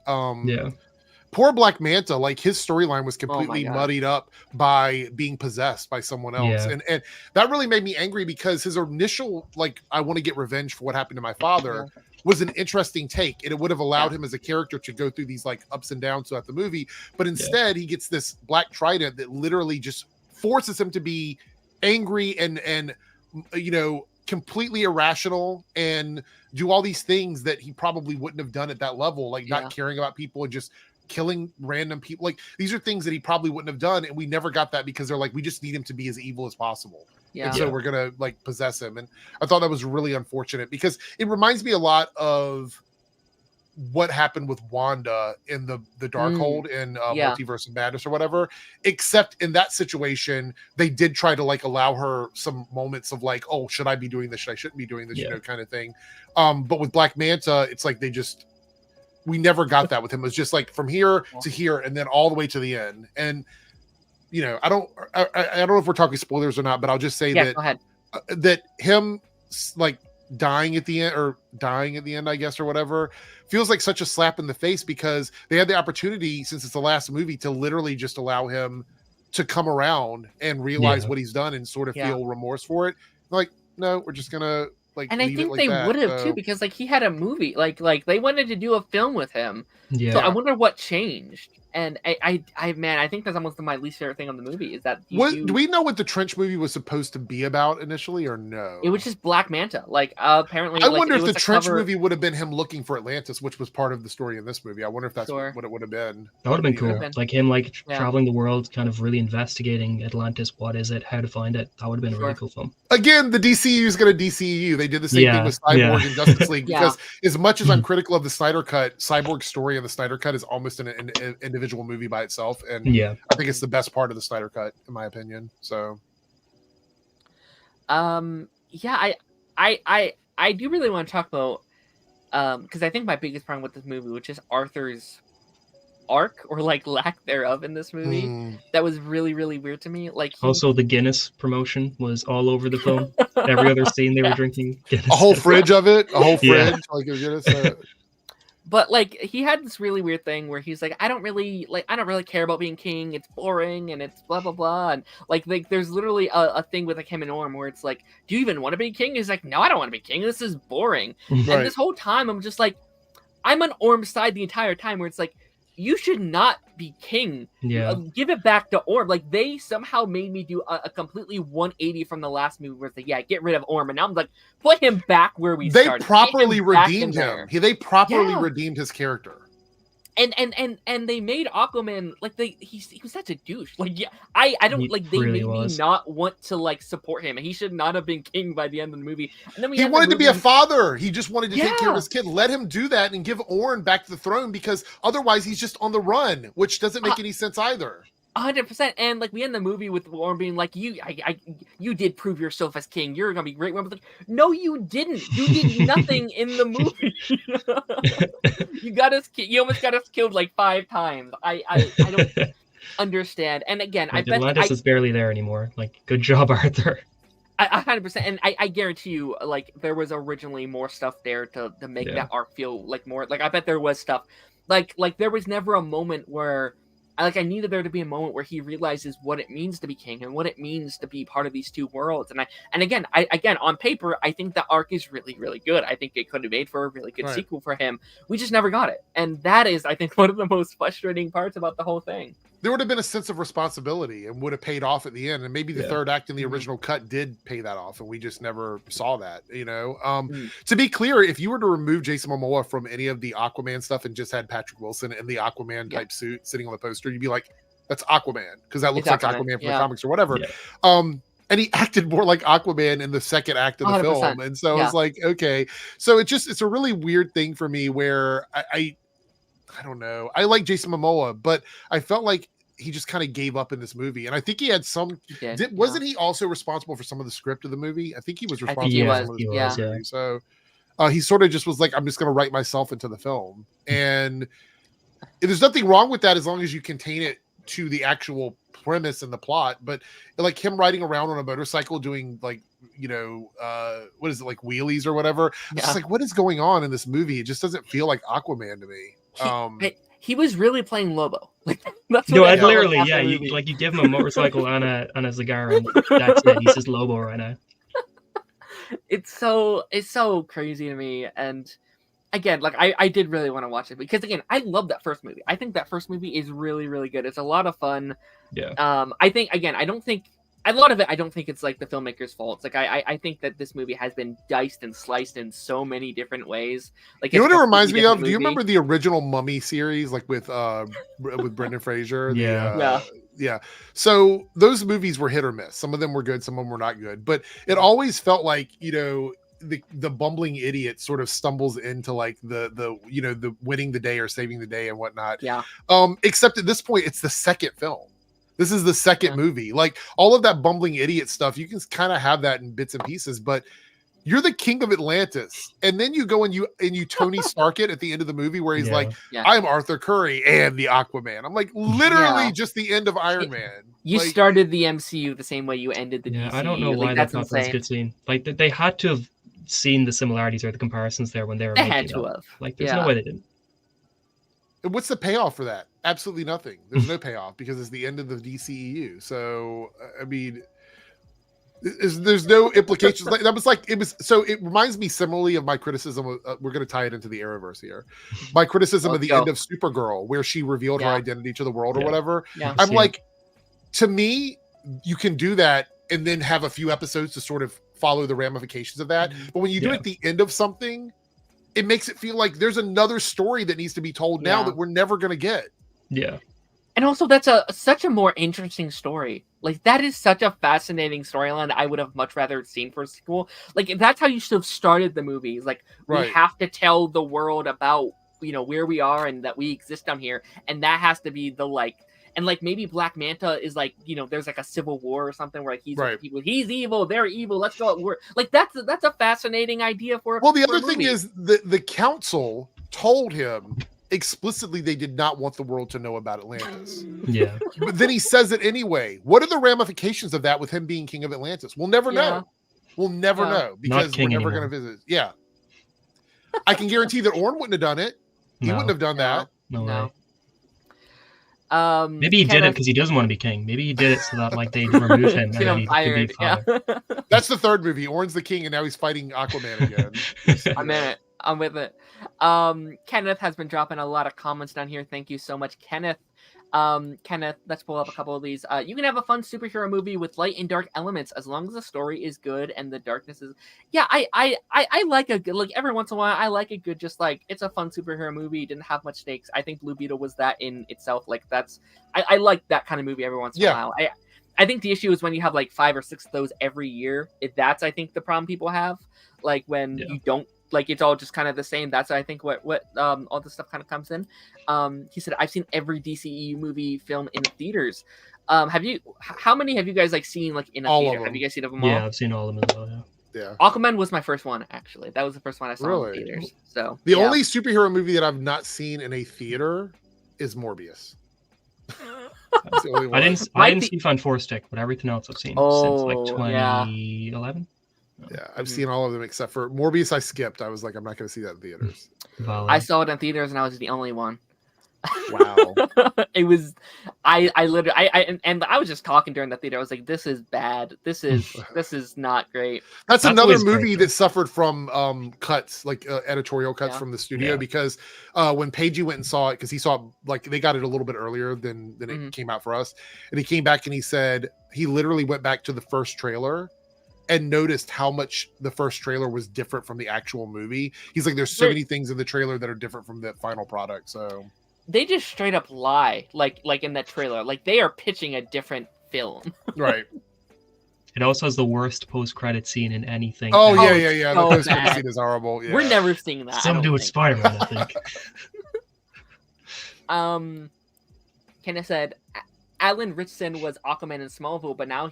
B: Poor Black Manta, like his storyline was completely muddied up by being possessed by someone else, and that really made me angry because his initial like I want to get revenge for what happened to my father was an interesting take, and it would have allowed him as a character to go through these like ups and downs throughout the movie. But instead, he gets this black trident that literally just forces him to be angry and completely irrational and do all these things that he probably wouldn't have done at that level, like not caring about people and just killing random people. Like these are things that he probably wouldn't have done, and we never got that because they're like, we just need him to be as evil as possible. And so we're gonna like possess him. And I thought that was really unfortunate because it reminds me a lot of what happened with Wanda in the Darkhold in Multiverse of Madness or whatever, except in that situation they did try to like allow her some moments of like, oh, should I be doing this, should I shouldn't be doing this, kind of thing. But with Black Manta, it's like we never got that with him. It was just like from here to here and then all the way to the end. And I don't know if we're talking spoilers or not, but I'll just say that him like dying at the end, I guess, or whatever, feels like such a slap in the face because they had the opportunity, since it's the last movie, to literally just allow him to come around and realize what he's done and sort of feel remorse for it. Like, no, we're just gonna like
A: And I
B: leave it
A: think
B: like
A: they
B: that.
A: would have too,
B: So,
A: because like he had a movie, like they wanted to do a film with him.
C: Yeah.
A: So I wonder what changed. And man, I think that's almost my least favorite thing on the movie is that
B: do we know what the Trench movie was supposed to be about initially, or no?
A: it was just Black Manta. Like apparently,
B: I
A: like,
B: wonder
A: it
B: if
A: was
B: the
A: a
B: Trench
A: cover...
B: movie would have been him looking for Atlantis, which was part of the story in this movie. I wonder if that's
A: Sure.
B: what it would have been.
C: That would have been
B: You
C: cool.
B: know?
C: Like him, like
A: Yeah.
C: traveling the world, kind of really investigating Atlantis. What is it? How to find it? That would have been a really cool film.
B: Again, the DCEU is going to DCEU. They did the same thing with Cyborg and Justice League. Because as much as I'm critical of the Snyder Cut, Cyborg's story in the Snyder Cut is almost an individual movie by itself, and I think it's the best part of the Snyder Cut, in my opinion. So,
A: yeah, I do really want to talk about because I think my biggest problem with this movie, which is Arthur's arc or like lack thereof in this movie, that was really, really weird to me. Like
C: also the Guinness promotion was all over the film. Every other scene they were drinking Guinness.
B: A whole fridge of it, a whole fridge. Like it was Guinness.
A: But like he had this really weird thing where he's like, I don't really care about being king. It's boring and it's blah blah blah. And like there's literally a thing with like him and Orm where it's like, do you even want to be king? He's like, no, I don't want to be king. This is boring. And this whole time I'm just like, I'm on Orm's side the entire time where it's like, you should not be king. Give it back to Orm. Like they somehow made me do a completely 180 from the last movie where it's like, get rid of Orm. And now I'm like, put him back where we started.
B: They properly redeemed him. They properly redeemed his character.
A: And they made Aquaman like he was such a douche. Like I don't like they
C: really
A: made me not want to like support him. He should not have been king by the end of the movie. And then
B: he wanted to be a father. He just wanted to take care of his kid. Let him do that and give Orm back to the throne because otherwise he's just on the run, which doesn't make any sense either.
A: 100%. And like we end the movie with Orm being like, you did prove yourself as king. You're gonna be great. But like, no, you didn't. You did nothing in the movie. You almost got us killed like 5 times. I don't understand. And again,
C: like, Atlantis is barely there anymore. Like, good job, Arthur.
A: 100%. And I guarantee you, like there was originally more stuff there to make that arc feel like more. Like I bet there was stuff. Like there was never a moment where. Like I needed there to be a moment where he realizes what it means to be king and what it means to be part of these two worlds. And again on paper, I think the arc is really, really good. I think it could have made for a really good sequel for him. We just never got it, and that is, I think, one of the most frustrating parts about the whole thing.
B: There would have been a sense of responsibility and would have paid off at the end. And maybe the third act in the original cut did pay that off. And we just never saw that, you know? To be clear, if you were to remove Jason Momoa from any of the Aquaman stuff and just had Patrick Wilson in the Aquaman type suit sitting on the poster, you'd be like, that's Aquaman. Cause that looks like Aquaman from the comics or whatever. And he acted more like Aquaman in the second act of the
A: 100%.
B: film. And so it's like, okay. So it's a really weird thing for me where I don't know. I like Jason Momoa, but I felt like he just kind of gave up in this movie. And I think he had some. Wasn't he also responsible for some of the script of the movie? I think he was responsible for some of the movie. So he sort of just was like, I'm just going to write myself into the film. And there's nothing wrong with that as long as you contain it to the actual premise and the plot. But like him riding around on a motorcycle doing like, you know, what is it, like wheelies or whatever? It's just like, what is going on in this movie? It just doesn't feel like Aquaman to me.
A: He was really playing Lobo. Like that's
C: no, I literally, you give him a motorcycle and a cigar, and that's it. He's just Lobo right now.
A: It's so crazy to me. And again, like I did really want to watch it because again, I love that first movie. I think that first movie is really, really good. It's a lot of fun. I think again, I don't think a lot of it, I don't think it's like the filmmaker's fault. It's like I think that this movie has been diced and sliced in so many different ways. Like,
B: you know what it reminds me of? Movie. Do you remember the original Mummy series, like with Brendan Fraser? Yeah. So those movies were hit or miss. Some of them were good, some of them were not good. But it always felt like, you know, the bumbling idiot sort of stumbles into like the you know, the winning the day or saving the day and whatnot. Except at this point, it's the second film. This is the second movie. Like all of that bumbling idiot stuff, you can kind of have that in bits and pieces, but you're the king of Atlantis. And then you go and you Tony Stark it at the end of the movie where he's like, I'm Arthur Curry and the Aquaman. I'm like, literally just the end of Iron Man.
A: You
B: like,
A: started the MCU the same way you ended the DCEU.
C: I don't know why that's not a good scene. Like they had to have seen the similarities or the comparisons there when they were making
A: had to have.
C: Like there's no way they didn't.
B: What's the payoff for that? Absolutely nothing. There's no payoff because it's the end of the DCEU. So, I mean, There's no implications. That was like, it was, so it reminds me similarly of my criticism of, we're going to tie it into the Arrowverse here. My criticism of the end of Supergirl, where she revealed her identity to the world or whatever.
A: Yeah.
B: I'm like, to me, you can do that and then have a few episodes to sort of follow the ramifications of that. But when you do it at the end of something, it makes it feel like there's another story that needs to be told now that we're never going to get.
C: Yeah.
A: And also, that's such a more interesting story. Like, that is such a fascinating storyline I would have much rather seen for a sequel. Like, that's how you should have started the movie. Like, we have to tell the world about, you know, where we are and that we exist down here. And that has to be the, like, and, like, maybe Black Manta is, like, you know, there's, like, a civil war or something where, like, he's with people. He's evil, they're evil, let's go at war. Like, that's a fascinating idea for a
B: the other thing is, the council told him explicitly they did not want the world to know about Atlantis.
C: Yeah.
B: But then he says it anyway. What are the ramifications of that with him being king of Atlantis? We'll never know. We'll never know because we're never going to visit. Yeah. I can guarantee that Orn wouldn't have done it. He wouldn't have done that.
C: No. Maybe he did it because he doesn't want to be king. Maybe he did it so that like they remove him and he could be father.
B: That's the third movie. Orn's the king and now he's fighting Aquaman again.
A: I'm in it. I'm with it. Kenneth has been dropping a lot of comments down here. Thank you so much, Kenneth. Kenneth, let's pull up a couple of these. You can have a fun superhero movie with light and dark elements as long as the story is good and the darkness is. Yeah, I like a good, like, every once in a while I like a good, just like, it's a fun superhero movie. Didn't have much stakes. I think Blue Beetle was that in itself. Like, that's I like that kind of movie every once in a while. I think the issue is when you have like 5 or 6 of those every year. That's I think the problem people have. Like when you don't. Like, it's all just kind of the same. That's, I think, what all this stuff kind of comes in. He said, I've seen every DCEU movie film in theaters. How many have you guys, like, seen, like, in a theater? Have you guys seen them all?
C: Yeah, I've seen all of them as well,
B: yeah.
A: Aquaman was my first one, actually. That was the first one I saw in theaters. So
B: the only superhero movie that I've not seen in a theater is Morbius. That's the only one.
C: I didn't see Fantastic, but everything else I've seen since, like, 2011.
B: Yeah, I've seen all of them except for Morbius. I skipped. I was like, I'm not going to see that in theaters.
A: I saw it in theaters, and I was the only one.
B: Wow.
A: It was. I literally. I was just talking during the theater. I was like, "This is bad. This is not great."
B: That's another movie that suffered from cuts, like editorial cuts from the studio, because when Paige went and saw it, because he saw it, like, they got it a little bit earlier than it came out for us, and he came back and he said he literally went back to the first trailer and noticed how much the first trailer was different from the actual movie. He's like, there's so many things in the trailer that are different from the final product. So
A: they just straight up lie, like in that trailer, like they are pitching a different film.
B: Right.
C: It also has the worst post-credit scene in anything.
B: Oh yeah. The post-credit scene is horrible. Yeah.
A: We're never seeing that.
C: Some do with Spider-Man, I think.
A: Kenneth said, Alan Ritchson was Aquaman in Smallville, but now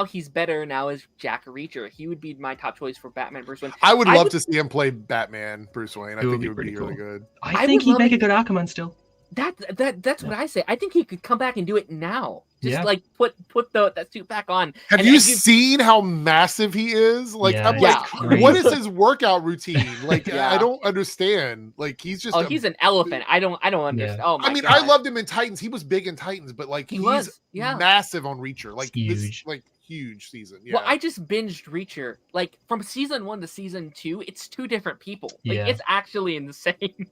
A: he's better now as Jack Reacher. He would be my top choice for Batman Bruce Wayne.
B: I would love to see him play Batman Bruce Wayne. I think it would be really good.
C: I think he'd make a good Aquaman still.
A: That's what I say. I think he could come back and do it now. Just like put that suit back on.
B: Have you seen how massive he is? Like, I'm like, what is his workout routine? Like, I don't understand. Like, he's just
A: he's an elephant. I don't understand. Oh my
B: I mean,
A: God.
B: I loved him in Titans. He was big in Titans, but like he's massive on Reacher. Like
C: huge.
B: This, like huge season. Yeah.
A: Well, I just binged Reacher. Like from season 1 to season 2, it's 2 different people. Like it's actually insane.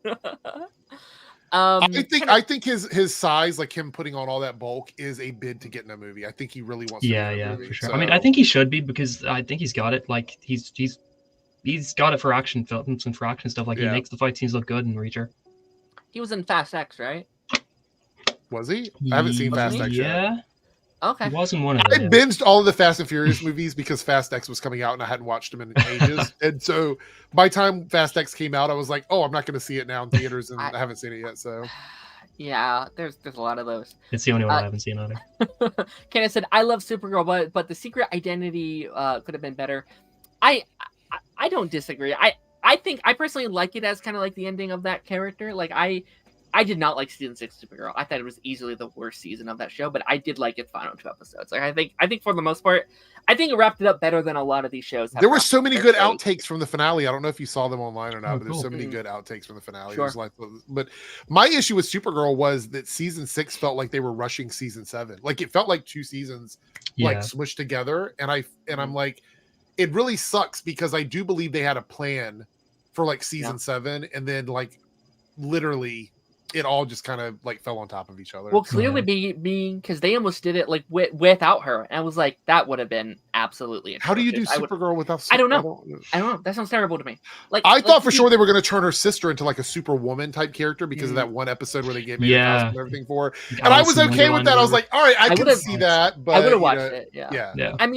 B: I think his size, like him putting on all that bulk, is a bid to get in a movie. I think he really wants to be in a movie,
C: for sure.
B: So.
C: I mean, I think he should be, because I think he's got it. Like he's got it for action films and for action stuff. Like he makes the fight scenes look good in Reacher.
A: He was in Fast X, right?
B: Was he? I haven't seen Fast X yet.
C: Yeah.
A: Okay.
C: He wasn't one of them.
B: I binged all of the Fast and Furious movies because Fast X was coming out and I hadn't watched them in ages. And so by the time Fast X came out, I was like, oh, I'm not going to see it now in theaters, and I haven't seen it yet. So
A: yeah, there's a lot of those.
C: It's the only one I haven't seen either.
A: Kenneth said, I love Supergirl, but the secret identity could have been better. I don't disagree. I think I personally like it as kind of like the ending of that character. Like I I did not like season 6 Supergirl. I thought it was easily the worst season of that show, but I did like its final 2 episodes. Like I think for the most part, I think it wrapped it up better than a lot of these shows.
B: There were so many good outtakes from the finale. I don't know if you saw them online or not, but there's so many
A: Mm-hmm.
B: good outtakes from the finale.
A: Sure.
B: It was like, but my issue with Supergirl was that season 6 felt like they were rushing season 7. Like it felt like 2 seasons like smushed together, and I'm like, it really sucks because I do believe they had a plan for like season 7, and then like literally it all just kind of like fell on top of each other.
A: Well, clearly being because they almost did it like without her, and I was like, that would have been absolutely.
B: How do you do Supergirl without?
A: I don't know. I don't know. That sounds terrible to me. Like
B: I thought for sure they were going to turn her sister into like a Superwoman type character because of that one episode where they gave me and everything for her, and I was okay with that. I was like, all right, I can see that, but
A: I would have watched it.
B: Yeah.
A: I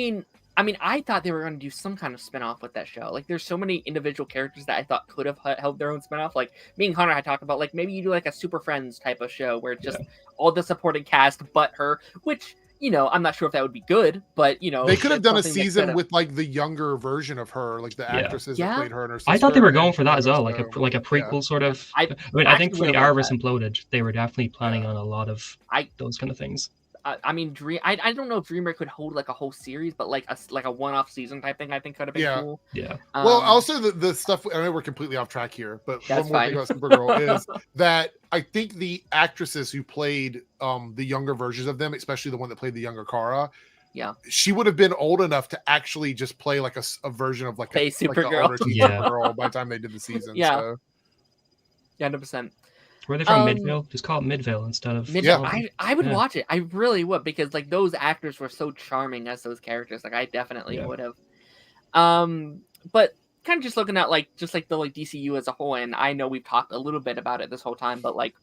A: mean, I thought they were going to do some kind of spinoff with that show. Like, there's so many individual characters that I thought could have held their own spinoff. Like, me and Connor had talked about, like, maybe you do, like, a Super Friends type of show where it's just all the supporting cast but her, which, you know, I'm not sure if that would be good, but, you know.
B: They could have done a season with, like, the younger version of her, like, the actresses that played her and her sister.
C: I thought they were going for that as well, like a prequel sort of. I mean, I think when the Arrowverse imploded, they were definitely planning on a lot of those kind of things.
A: I mean, I don't know if Dreamer could hold like a whole series, but like a one-off season type thing, I think could have been cool.
C: Yeah.
B: Well, also the stuff. I know we're completely off track here, but one more thing about Supergirl is that I think the actresses who played the younger versions of them, especially the one that played the younger Kara, she would have been old enough to actually just play like a version of like a
A: Supergirl.
B: Like Supergirl by the time they did the season.
A: Yeah.
B: So.
A: 100%.
C: Were they from Midvale? Just call it Midvale instead of
A: Midvale. I would watch it. I really would, because like those actors were so charming as those characters. Like I definitely would have. But kind of just looking at like the like DCU as a whole, and I know we've talked a little bit about it this whole time, but like,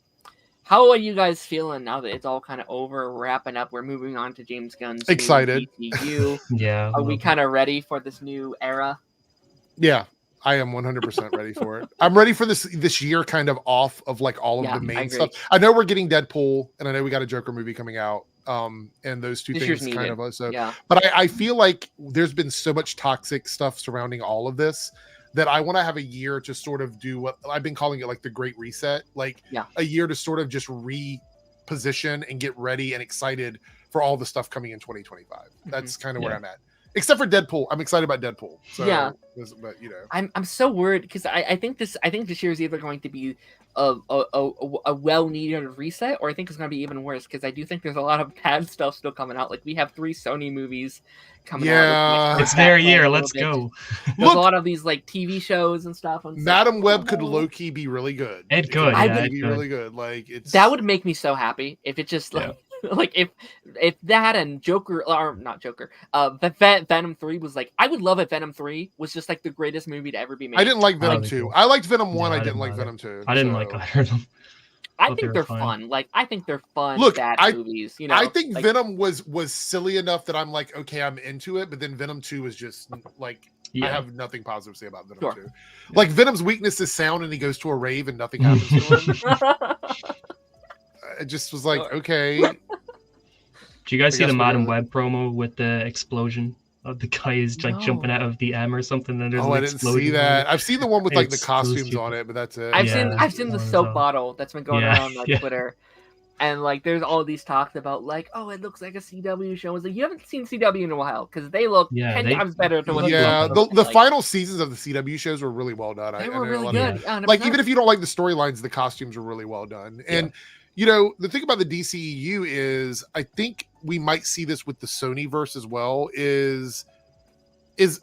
A: how are you guys feeling now that it's all kind of over, wrapping up? We're moving on to James Gunn's
B: excited
A: DCEU.
C: Yeah.
A: Are we kind of ready for this new era?
B: Yeah. I am 100% ready for it. I'm ready for this year kind of off of like all of the main stuff. I know we're getting Deadpool, and I know we got a Joker movie coming out. And those two things kind of so. Yeah. But I feel like there's been so much toxic stuff surrounding all of this that I want to have a year to sort of do what I've been calling it like the Great Reset. Like a year to sort of just reposition and get ready and excited for all the stuff coming in 2025. That's kind of where I'm at. Except for Deadpool, I'm excited about Deadpool. So, but you know,
A: I'm so worried because I think this year is either going to be a well needed reset, or I think it's going to be even worse because I do think there's a lot of bad stuff still coming out. Like we have 3 Sony movies coming out.
C: It's their year. Let's go.
A: There's a lot of these like TV shows and stuff.
B: Madam Web could low key be really good.
C: It could.
B: It'd be really good. Like
A: that would make me so happy if it just like. Like if that and Joker or not Joker, Venom 3 was like, I would love if Venom 3 was just like the greatest movie to ever be made.
B: I didn't like Venom 2. I liked Venom 1. I didn't like Venom 2.
C: I didn't like either of them.
A: I think they're fun. Like I think they're fun. Bad movies. You know,
B: I think like, Venom was silly enough that I'm like, okay, I'm into it. But then Venom 2 was just like, I have nothing positive to say about Venom 2. Like Venom's weakness is sound, and he goes to a rave and nothing happens to him. It just was like, okay.
C: Did you guys see the Madam Web promo with the explosion of the guy is like jumping out of the M or something? And there's
B: I didn't see that. I've seen the one with like the costumes on it, but that's it.
A: I've seen the soap bottle that's been going around on Twitter, and like there's all these talks about like, oh, it looks like a CW show. It's like you haven't seen CW in a while because they look 10 times better than what
B: the final seasons of the CW shows were really well done.
A: They were really good.
B: Like even if you don't like the storylines, the costumes were really well done. And you know, the thing about the DCEU is I think we might see this with the Sony verse as well, is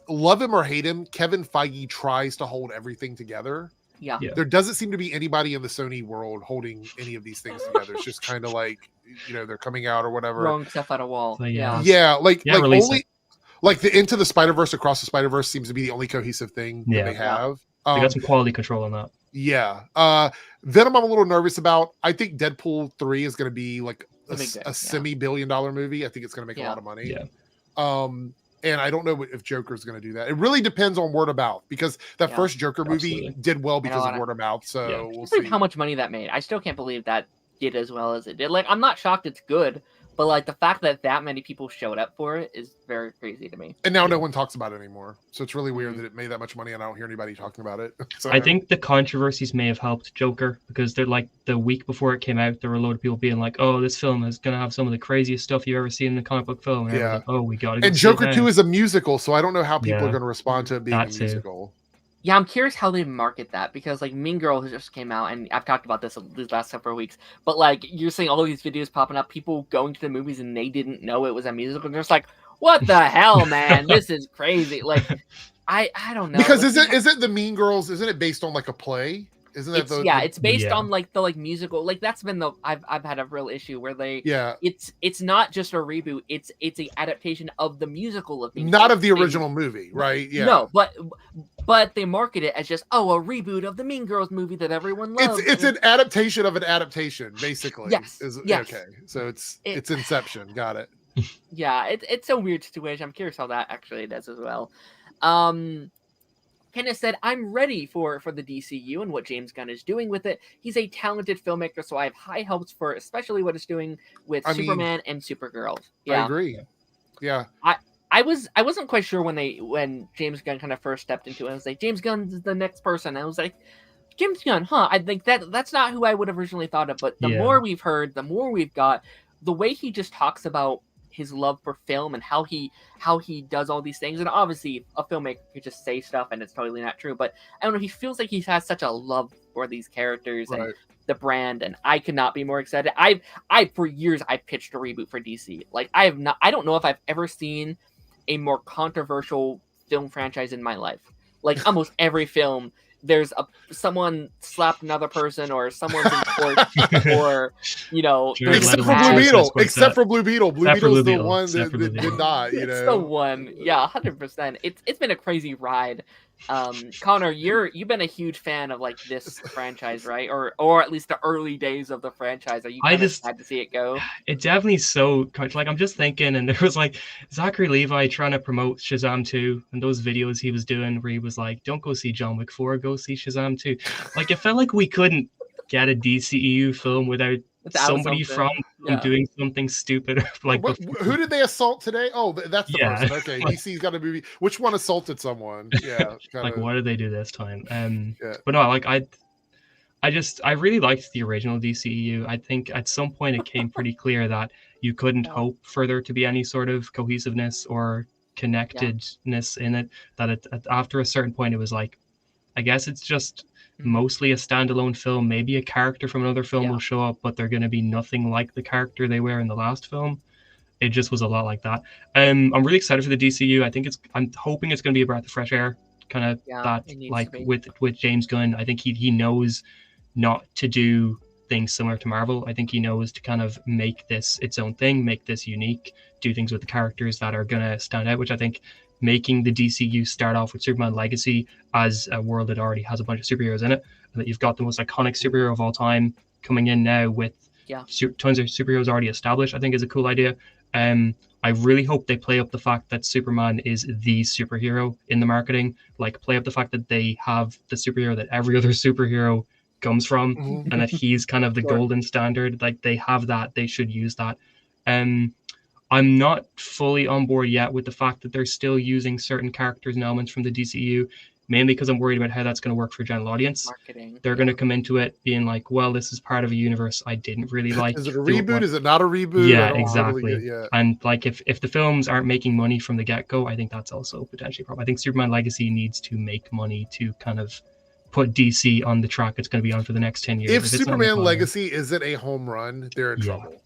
B: love him or hate him, Kevin Feige tries to hold everything together.
A: Yeah.
B: There doesn't seem to be anybody in the Sony world holding any of these things together. It's just kind of like, you know, they're coming out or whatever.
A: Throwing stuff at a wall.
C: So,
B: like only like the Into the Spider-Verse, Across the Spider-Verse seems to be the only cohesive thing that they have.
C: They got some quality control on that.
B: Yeah. Venom I'm a little nervous about. I think Deadpool 3 is going to be like a semi-billion-dollar movie. I think it's going to make a lot of money.
C: Yeah.
B: And I don't know if Joker's going to do that. It really depends on word of mouth because that first Joker movie did well because of word of mouth. So we'll see
A: how much money that made. I still can't believe that did as well as it did. Like, I'm not shocked it's good, But like the fact that many people showed up for it is very crazy to me.
B: And now no one talks about it anymore. So it's really weird that it made that much money and I don't hear anybody talking about it. So
C: I think the controversies may have helped Joker, because they're like the week before it came out, there were a load of people being like, "Oh, this film is gonna have some of the craziest stuff you've ever seen in a comic book film." And
B: yeah.
C: like, "Oh, we gotta go."
B: And Joker 2 is a musical, so I don't know how people are going to respond to it being a
C: That
B: musical.
A: Yeah, I'm curious how they market that, because like Mean Girls just came out, and I've talked about this these last several weeks. But like you're seeing all these videos popping up, people going to the movies and they didn't know it was a musical, and they're just like, "What the hell, man? This is crazy!" Like, I don't know.
B: Because
A: like,
B: is it the Mean Girls? Isn't it based on like a play? Isn't that
A: it's based on like the musical. Like that's been I've had a real issue where they it's not just a reboot. It's an adaptation of the musical of Mean
B: not
A: Girls.
B: of the original movie, right? Yeah.
A: No, but they market it as just a reboot of the Mean Girls movie that everyone loves.
B: It's an adaptation of an adaptation, basically.
A: Yes.
B: Okay. So it's Inception. Got it.
A: Yeah, it's a weird situation. I'm curious how that actually does as well. Kenneth said, "I'm ready for the DCU and what James Gunn is doing with it. He's a talented filmmaker, so I have high hopes for especially what it's doing with Superman and Supergirl." Yeah,
B: I agree. Yeah,
A: I wasn't quite sure when James Gunn kind of first stepped into it. I was like, James Gunn's the next person. I was like, James Gunn, huh? I think that's not who I would have originally thought of. But the more we've heard, the more we've got, the way he just talks about his love for film and how he does all these things. And obviously a filmmaker could just say stuff and it's totally not true, but I don't know, he feels like he has such a love for these characters and the brand, and I could not be more excited. I for years I pitched a reboot for DC. Like I don't know if I've ever seen a more controversial film franchise in my life. Like almost every film there's someone slapped another person, or someone's in court, or
B: except for Blue Beetle. Except for Blue Beetle. Blue Beetle's the one that did not.
A: It's the one. Yeah, 100%. It's been a crazy ride. Connor, you've been a huge fan of like this franchise, right? Or at least the early days of the franchise. Are you kind of sad to see it go?
C: It definitely so like I'm just thinking, and there was like Zachary Levi trying to promote Shazam 2 and those videos he was doing where he was like, "Don't go see John Wick 4, go see Shazam 2." Like it felt like we couldn't get a DCEU film without somebody from doing something stupid. Like
B: who did they assault today? Oh, that's the person. Okay, DC's got a movie. Which one assaulted someone? Yeah,
C: like what did they do this time? But no, like I really liked the original DCEU. I think at some point it came pretty clear that you couldn't hope for there to be any sort of cohesiveness or connectedness in it. That after a certain point, it was like, I guess it's just mostly a standalone film. Maybe a character from another film will show up, but they're going to be nothing like the character they were in the last film. It just was a lot like that. I'm really excited for the DCU. I'm hoping it's going to be a breath of fresh air, kind of that, like with James Gunn. I think he knows not to do things similar to Marvel. I think he knows to kind of make this its own thing, make this unique, do things with the characters that are going to stand out, which I think making the DCU start off with Superman Legacy as a world that already has a bunch of superheroes in it, and that you've got the most iconic superhero of all time coming in now with tons of superheroes already established, I think is a cool idea. I really hope they play up the fact that Superman is the superhero in the marketing, like play up the fact that they have the superhero that every other superhero comes from, and that he's kind of the golden standard. Like they have that, they should use that. I'm not fully on board yet with the fact that they're still using certain characters and elements from the DCEU, mainly because I'm worried about how that's going to work for general audience.
A: Marketing.
C: They're going to come into it being like, well, this is part of a universe I didn't really like.
B: Is it a reboot? Is it not a reboot?
C: Yeah, exactly. And like if the films aren't making money from the get-go, I think that's also potentially a problem. I think Superman Legacy needs to make money to kind of put DC on the track it's going to be on for the next 10 years.
B: If Superman Legacy isn't a home run, they're in trouble.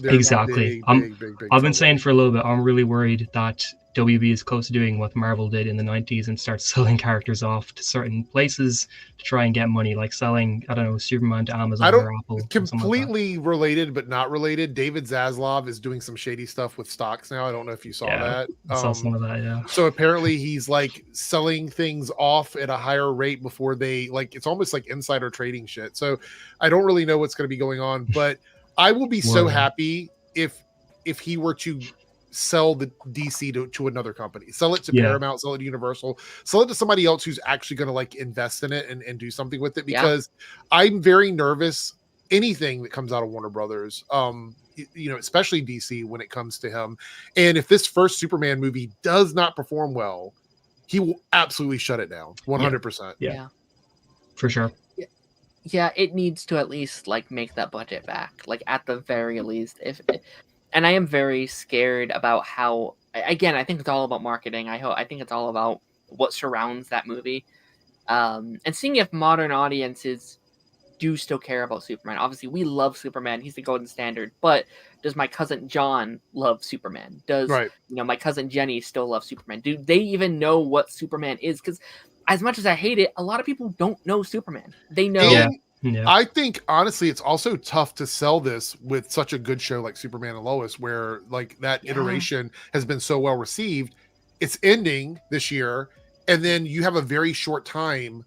C: Exactly.
B: Big
C: I've been saying for a little bit, I'm really worried that WB is close to doing what Marvel did in the 90s and start selling characters off to certain places to try and get money, like selling, I don't know, Superman to Amazon or Apple.
B: Completely related, but not related. David Zaslav is doing some shady stuff with stocks now. I don't know if you saw that.
C: I saw some of that, yeah.
B: So apparently he's like selling things off at a higher rate before they, like, it's almost like insider trading shit. So I don't really know what's going to be going on, but I will be so happy if he were to sell the DC to another company, sell it to Paramount, sell it to Universal, sell it to somebody else who's actually going to like invest in it and do something with it, because I'm very nervous anything that comes out of Warner Brothers. especially DC when it comes to him. And if this first Superman movie does not perform well, he will absolutely shut it down 100%.
C: Yeah. For sure.
A: Yeah, it needs to at least like make that budget back, like at the very least. And I am very scared about how, again, I think it's all about marketing. I think it's all about what surrounds that movie, and seeing if modern audiences do still care about Superman. Obviously, we love Superman; he's the golden standard. But does my cousin John love Superman? Does my cousin Jenny still love Superman? Do they even know what Superman is? Because as much as I hate it, a lot of people don't know Superman. They know.
B: Yeah. I think honestly, it's also tough to sell this with such a good show like Superman and Lois, where like that iteration has been so well received. It's ending this year, and then you have a very short time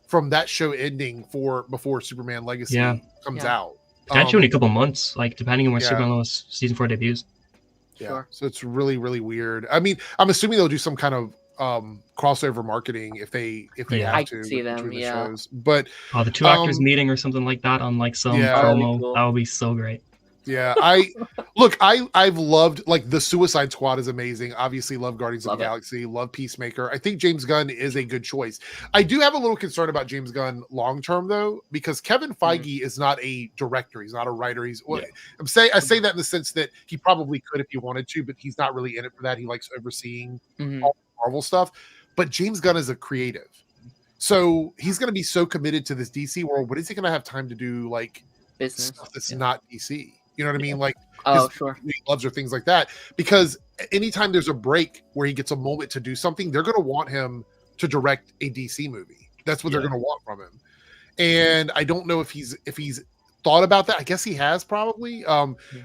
B: from that show ending before Superman Legacy comes out.
C: Potentially in a couple months, like depending on when Superman Lois season 4 debuts.
B: Yeah, so it's really, really weird. I mean, I'm assuming they'll do some kind of crossover marketing if they have to
A: see them,
B: the shows. But
C: the two actors meeting or something like that on like some promo, cool. That would be so great.
B: Yeah, I've loved, like, the Suicide Squad is amazing. Obviously, love Guardians of the Galaxy, love Peacemaker. I think James Gunn is a good choice. I do have a little concern about James Gunn long term though, because Kevin Feige is not a director. He's not a writer. I say that in the sense that he probably could if he wanted to, but he's not really in it for that. He likes overseeing all the Marvel stuff. But James Gunn is a creative, so he's going to be so committed to this DC world. What is he going to have time to do, like business stuff that's not DC? You know what I mean? Like, gloves or things like that. Because anytime there's a break where he gets a moment to do something, they're going to want him to direct a DC movie. That's what they're going to want from him. And I don't know if he's thought about that. I guess he has probably.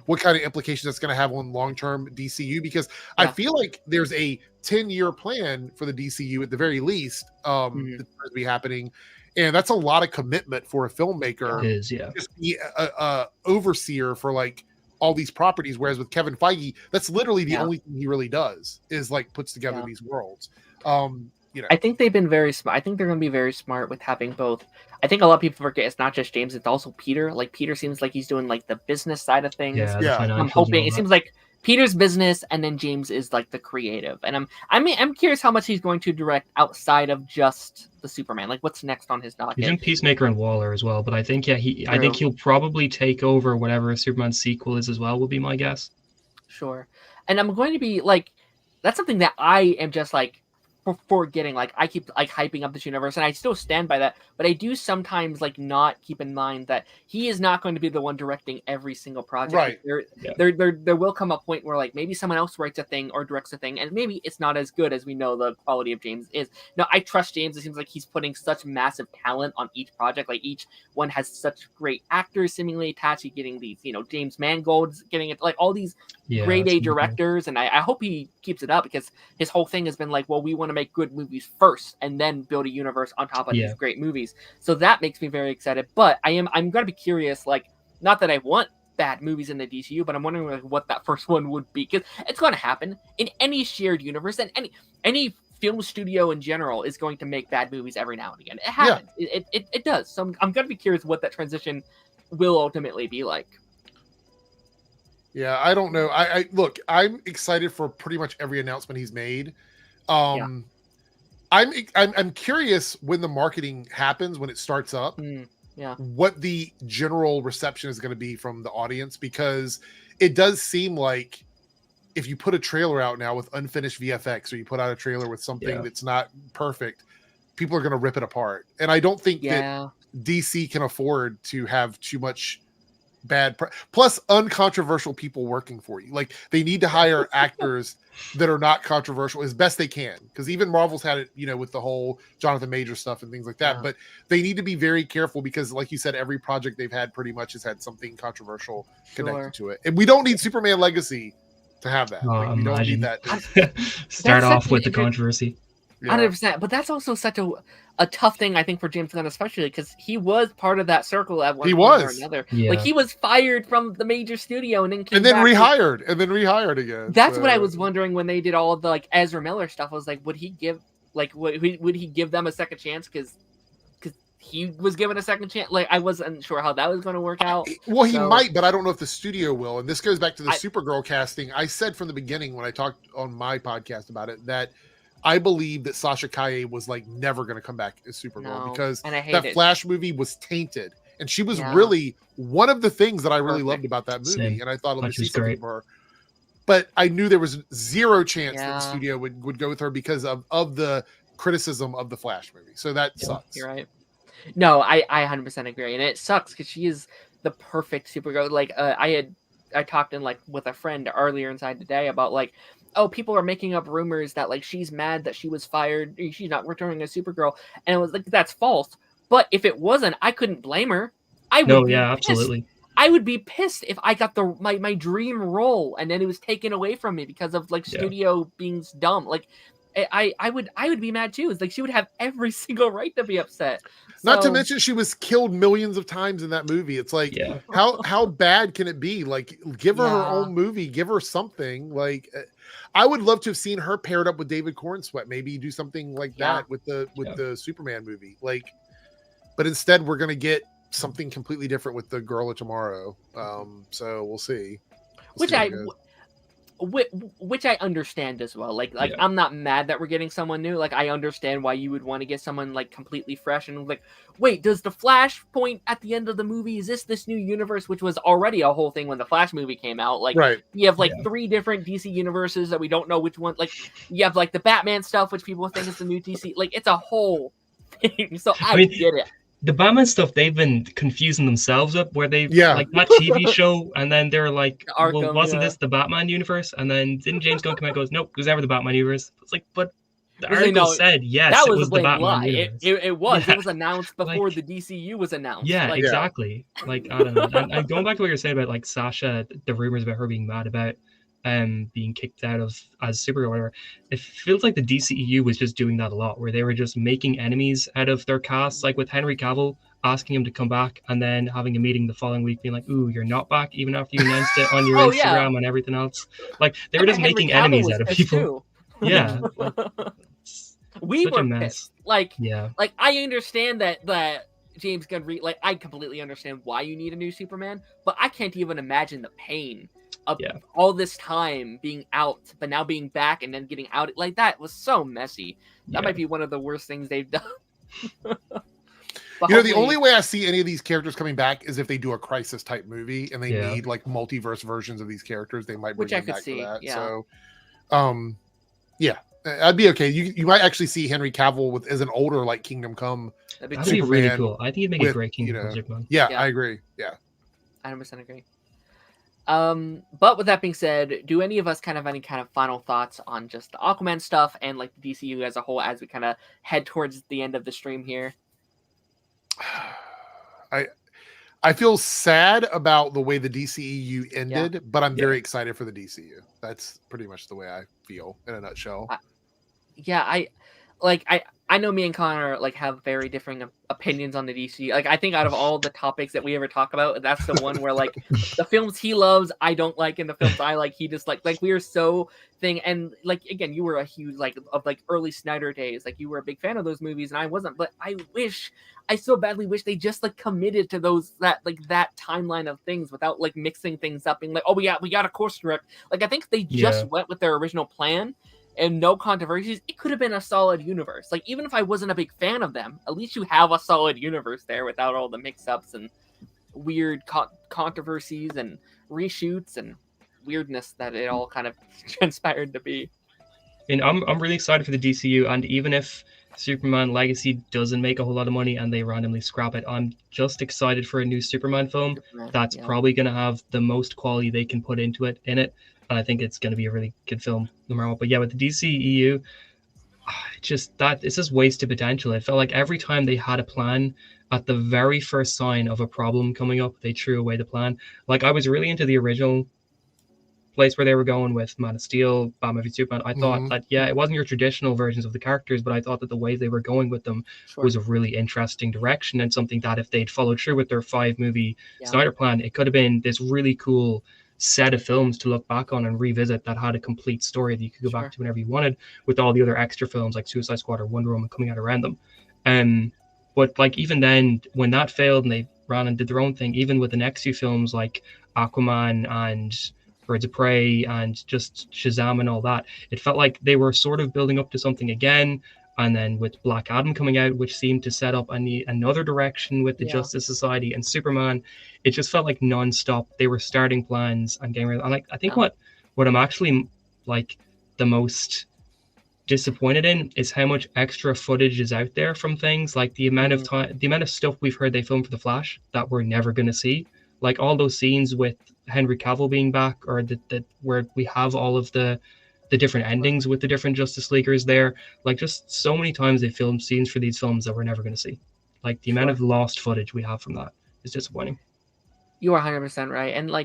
B: What kind of implications that's going to have on long-term DCU? Because I feel like there's a 10-year plan for the DCU at the very least that's going to be happening. And that's a lot of commitment for a filmmaker.
C: It is,
B: just be a overseer for like all these properties. Whereas with Kevin Feige, that's literally the only thing he really does is like puts together these worlds.
A: I think they've been very smart. I think they're going to be very smart with having both. I think a lot of people forget it's not just James; it's also Peter. Like Peter seems like he's doing like the business side of things. I'm hoping it seems like Peter's business, and then James is like the creative. And I'm curious how much he's going to direct outside of just the Superman. Like what's next on his docket?
C: He's in Peacemaker and Waller as well, but I think I think he'll probably take over whatever Superman sequel is as well. Will be my guess.
A: Sure, and I'm going to be like, that's something that I am just like forgetting. Like I keep like hyping up this universe, and I still stand by that, but I do sometimes like not keep in mind that he is not going to be the one directing every single project.
B: Right.
A: There will come a point where like maybe someone else writes a thing or directs a thing, and maybe it's not as good as we know the quality of James is. No, I trust James. It seems like he's putting such massive talent on each project. Like each one has such great actors seemingly attached. He's getting these, James Mangold's getting it, like all these grade A directors, and I hope he keeps it up, because his whole thing has been like, well, we want to make good movies first and then build a universe on top of these great movies. So that makes me very excited. But I'm going to be curious, like, not that I want bad movies in the DCU, but I'm wondering like what that first one would be, because it's going to happen in any shared universe, and any film studio in general is going to make bad movies every now and again. It happens. It does. So I'm going to be curious what that transition will ultimately be like.
B: Yeah, I don't know. I look, I'm excited for pretty much every announcement he's made. I'm curious when the marketing happens, when it starts up, what the general reception is going to be from the audience, because it does seem like if you put a trailer out now with unfinished VFX, or you put out a trailer with something that's not perfect, people are going to rip it apart. And I don't think that DC can afford to have too much bad plus uncontroversial people working for you. Like they need to hire actors that are not controversial as best they can, because even Marvel's had it, with the whole Jonathan Major stuff and things like that. But they need to be very careful, because like you said, every project they've had pretty much has had something controversial connected to it, and we don't need Superman Legacy to have that. Like, we don't need that.
C: Start off with the controversy.
A: 100%, but that's also such a tough thing, I think, for James Gunn, especially because he was part of that circle at one point or another. Like he was fired from the major studio and then
B: rehired again.
A: That's what I was wondering when they did all of the like Ezra Miller stuff. I was like, would he give them a second chance? Because he was given a second chance. Like, I wasn't sure how that was going to work out.
B: Well, he might, but I don't know if the studio will. And this goes back to the Supergirl casting. I said from the beginning when I talked on my podcast about it that I believe that Sasha Calle was like never going to come back as Supergirl because that Flash movie was tainted. And she was really one of the things that I really loved about that movie.
C: Same.
B: And I thought, let me see something for her. But I knew there was zero chance that the studio would go with her because of the criticism of the Flash movie. So that sucks.
A: You're right. No, I 100% agree. And it sucks because she is the perfect Supergirl. Like, I talked with a friend earlier inside today about like, oh, people are making up rumors that like she's mad that she was fired. She's not returning as Supergirl. And it was like, that's false. But if it wasn't, I couldn't blame her.
C: Absolutely.
A: I would be pissed if I got my dream role and then it was taken away from me because of like studio being dumb. Like, I would be mad too. It's like she would have every single right to be upset.
B: Not to mention she was killed millions of times in that movie. It's like how bad can it be? Like, give her her own movie, give her something. Like, I would love to have seen her paired up with David Cornsweet. Maybe do something like that with the Superman movie. Like, but instead we're gonna get something completely different with the Girl of Tomorrow. So we'll see.
A: Which I understand as well. Like I'm not mad that we're getting someone new. Like, I understand why you would want to get someone like completely fresh and like, wait, does the Flash point at the end of the movie? Is this new universe, which was already a whole thing when the Flash movie came out? Like, you have like 3 different DC universes that we don't know which one. Like, you have like the Batman stuff, which people think is the new DC. Like, it's a whole thing. So I mean, get it.
C: The Batman stuff, they've been confusing themselves up where they like that TV show, and then they're like, Arkham, well, wasn't this the Batman universe? And then didn't James Gunn come out and goes, nope, it was ever the Batman universe. It's like, but the article said yes,
A: that
C: it was the Batman universe.
A: It was. It was announced before the DCEU was announced.
C: Yeah, like, exactly. Like, I don't know. And going back to what you're saying about like Sasha, the rumors about her being mad about being kicked out of as Supergirl or whatever, it feels like the DCEU was just doing that a lot, where they were just making enemies out of their casts, like with Henry Cavill, asking him to come back and then having a meeting the following week being like, ooh, you're not back, even after you announced it on your Instagram and everything else. Like, they were just making enemies out of people. Yeah. Like,
A: we were pissed. Like, I understand that James Gunn I completely understand why you need a new Superman, but I can't even imagine the pain of all this time being out, but now being back and then getting out. Like, that was so messy. That might be one of the worst things they've done.
B: The only way I see any of these characters coming back is if they do a Crisis type movie and they need like multiverse versions of these characters. They might bring them back for that. So, I'd be okay. You might actually see Henry Cavill as an older like Kingdom Come.
C: That'd be really cool. I think it'd make a great Kingdom Come Superman.
B: Yeah, I agree. Yeah,
A: 100% agree. But with that being said, do any of us have any kind of final thoughts on just the Aquaman stuff and like the DCU as a whole as we kind of head towards the end of the stream here?
B: I feel sad about the way the DCEU ended, but I'm very excited for the DCU. That's pretty much the way I feel in a nutshell.
A: I know me and Connor have very differing opinions on the DC. Like, I think out of all the topics that we ever talk about, that's the one where the films he loves, I don't like, and the films I like, he just like we are so thing. And again, you were a huge of early Snyder days. Like, you were a big fan of those movies, and I wasn't. But I so badly wish they just committed to that timeline of things without mixing things up, being we got a course correct. I think if they just went with their original plan and no controversies, it could have been a solid universe. Even if I wasn't a big fan of them, at least you have a solid universe there without all the mix-ups and weird controversies and reshoots and weirdness that it all kind of transpired to be.
C: And I'm really excited for the DCU, and even if Superman Legacy doesn't make a whole lot of money and they randomly scrap it, I'm just excited for a new Superman film that's probably going to have the most quality they can put into it in it. And I think it's going to be a really good film no matter what. But with the DCEU, it's just wasted potential. It felt like every time they had a plan, at the very first sign of a problem coming up, they threw away the plan. I was really into the original place where they were going with Man of Steel, Batman v Superman. I thought that, it wasn't your traditional versions of the characters, but I thought that the way they were going with them was a really interesting direction, and something that if they'd followed through with their 5-movie Snyder plan, it could have been this really cool set of films to look back on and revisit that had a complete story that you could go back to whenever you wanted, with all the other extra films like Suicide Squad or Wonder Woman coming out around them. But like even then, when that failed and they ran and did their own thing, even with the next few films like Aquaman and Birds of Prey and just Shazam and all that, it felt like they were sort of building up to something again. And then with Black Adam coming out, which seemed to set up another direction with the Justice Society and Superman, it just felt like nonstop. They were starting plans and getting rid of. And like I think what I'm actually like the most disappointed in is how much extra footage is out there from things, like the amount of time, the amount of stuff we've heard they filmed for the Flash that we're never going to see, like all those scenes with Henry Cavill being back, or that where we have all of the different endings with the different Justice Leaguers there. Like just so many times they filmed scenes for these films that we're never going to see. Like the amount of lost footage we have from that is disappointing.
A: You are 100% right. And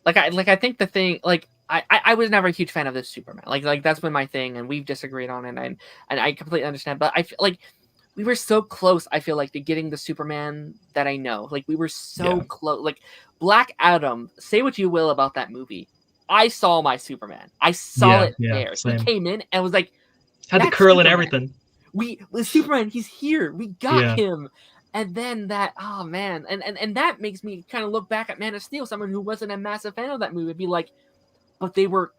A: I think the thing, like, I was never a huge fan of this Superman. Like that's been my thing, and we've disagreed on it, and I completely understand. But I feel like we were so close, I feel like, to getting the Superman that I know. Like we were so close. Like Black Adam, say what you will about that movie, I saw my Superman. I saw it there. Same. He came in and was like,
C: had the curl Superman. And everything.
A: The Superman, he's here. We got him. And then that, oh man, and that makes me kind of look back at Man of Steel, someone who wasn't a massive fan of that movie, be like, but they were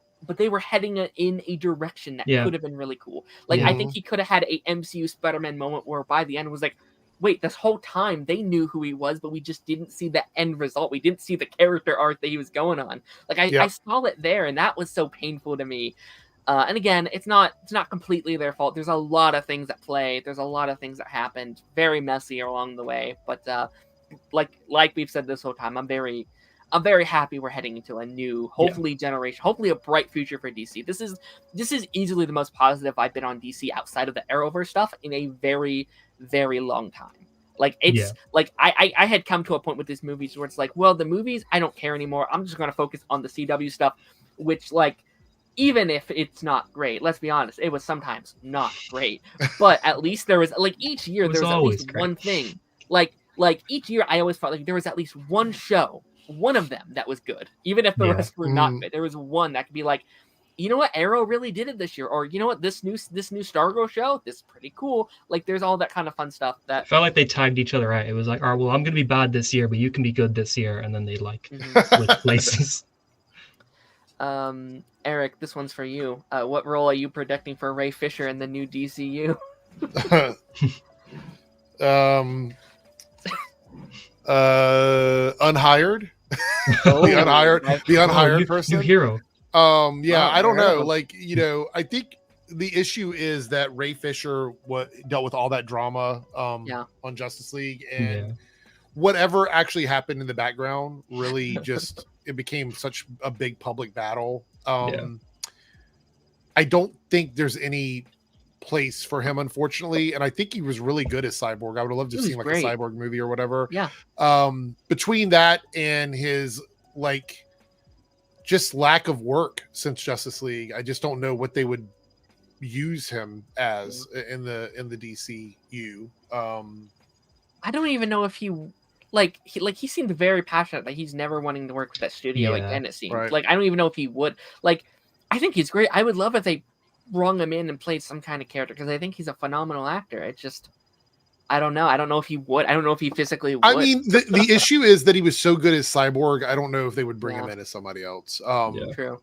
A: heading in a direction that could have been really cool. Like I think he could have had a MCU Spider-Man moment where by the end it was like, wait, this whole time they knew who he was, but we just didn't see the end result. We didn't see the character arc that he was going on. Like I saw it there, and that was so painful to me. And again, it's not completely their fault. There's a lot of things at play. There's a lot of things that happened, very messy along the way. But like we've said this whole time, I'm very happy we're heading into a new, hopefully generation, hopefully a bright future for DC. This is easily the most positive I've been on DC outside of the Arrowverse stuff in a very, very long time. Like it's like I had come to a point with these movies where it's like, well, the movies I don't care anymore. I'm just gonna focus on the CW stuff, which like, even if it's not great, let's be honest, it was sometimes not great. But at least there was like each year there was at least one thing. Like each year I always felt like there was at least one show, one of them that was good, even if the rest were not good. There was one that could be like, you know what, Arrow really did it this year, or you know what, this new Stargirl show, this is pretty cool. Like there's all that kind of fun stuff that
C: felt like they tagged each other out. It was like, all right, well, I'm gonna be bad this year, but you can be good this year, and then they like switch places.
A: Eric, this one's for you. What role are you predicting for Ray Fisher in the new DCU?
B: Unhired. The unhired person.
C: New hero.
B: I don't know. Like, you know, I think the issue is that Ray Fisher dealt with all that drama on Justice League, and whatever actually happened in the background really just it became such a big public battle. I don't think there's any place for him, unfortunately, and I think he was really good as Cyborg. I would have loved to have seen like a Cyborg movie or whatever. Between that and his like just lack of work since Justice League, I just don't know what they would use him as in the DCU.
A: I don't even know if he seemed very passionate that he's never wanting to work with that studio again. It seems like I don't even know if he would. Like I think he's great. I would love if they brung him in and played some kind of character, because I think he's a phenomenal actor. It's just I don't know. I don't know if he would. I don't know if he physically would.
B: I mean, the issue is that he was so good as Cyborg. I don't know if they would bring him in as somebody else.
A: True.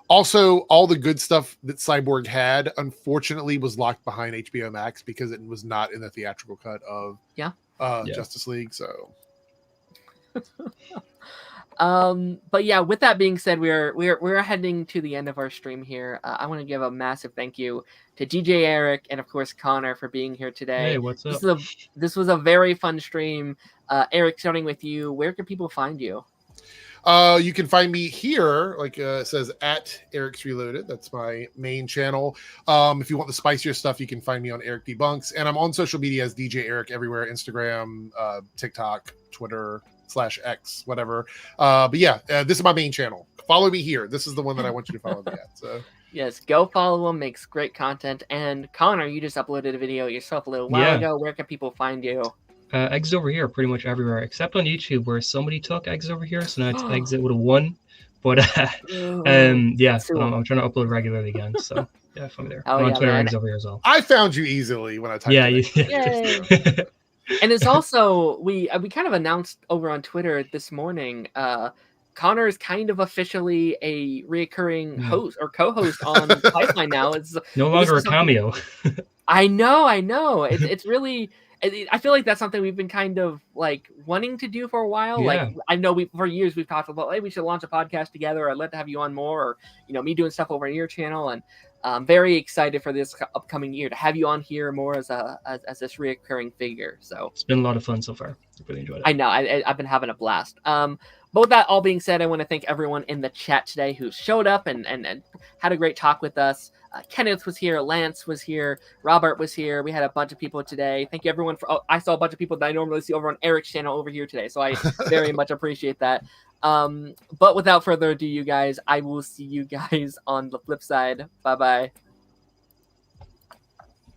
A: Also,
B: all the good stuff that Cyborg had, unfortunately, was locked behind HBO Max because it was not in the theatrical cut of Justice League. So,
A: but yeah, with that being said, we're heading to the end of our stream here. I want to give a massive thank you to DJ Eric and of course Connor for being here today.
C: Hey, what's up?
A: This was a very fun stream. Eric, starting with you, where can people find you?
B: You can find me here, like it says at Eric's Reloaded. That's my main channel. If you want the spicier stuff, you can find me on Eric Debunks, and I'm on social media as DJ Eric everywhere: Instagram, TikTok, Twitter /X, whatever. But yeah, this is my main channel. Follow me here. This is the one that I want you to follow me at. So
A: yes, go follow him. Makes great content. And Connor, you just uploaded a video yourself a little while ago. Where can people find you?
C: Eggs Over Here pretty much everywhere except on YouTube, where somebody took Eggs Over Here, so now it's Exit with a 1. But I'm trying to upload regularly again, so yeah, find me there. I'm on Twitter, Eggs Over Here as well.
B: I found you easily when I typed
C: it.
A: And it's also we kind of announced over on Twitter this morning. Connor is kind of officially a reoccurring host or co-host on Pipeline now. It's
C: no longer a cameo.
A: I know. It's really. I feel like that's something we've been kind of like wanting to do for a while.
C: Yeah.
A: Like I know for years we've talked about, hey, we should launch a podcast together. I'd love to have you on more, or me doing stuff over on your channel. And I'm very excited for this upcoming year to have you on here more as this reoccurring figure. So
C: it's been a lot of fun so far. I really enjoyed it.
A: I know. I've been having a blast. But with that all being said, I want to thank everyone in the chat today who showed up and had a great talk with us. Kenneth was here, Lance was here, Robert was here. We had a bunch of people today. Thank you everyone for. I saw a bunch of people that I normally see over on Eric's channel over here today, so I very much appreciate that. But without further ado, you guys, I will see you guys on the flip side. Bye bye.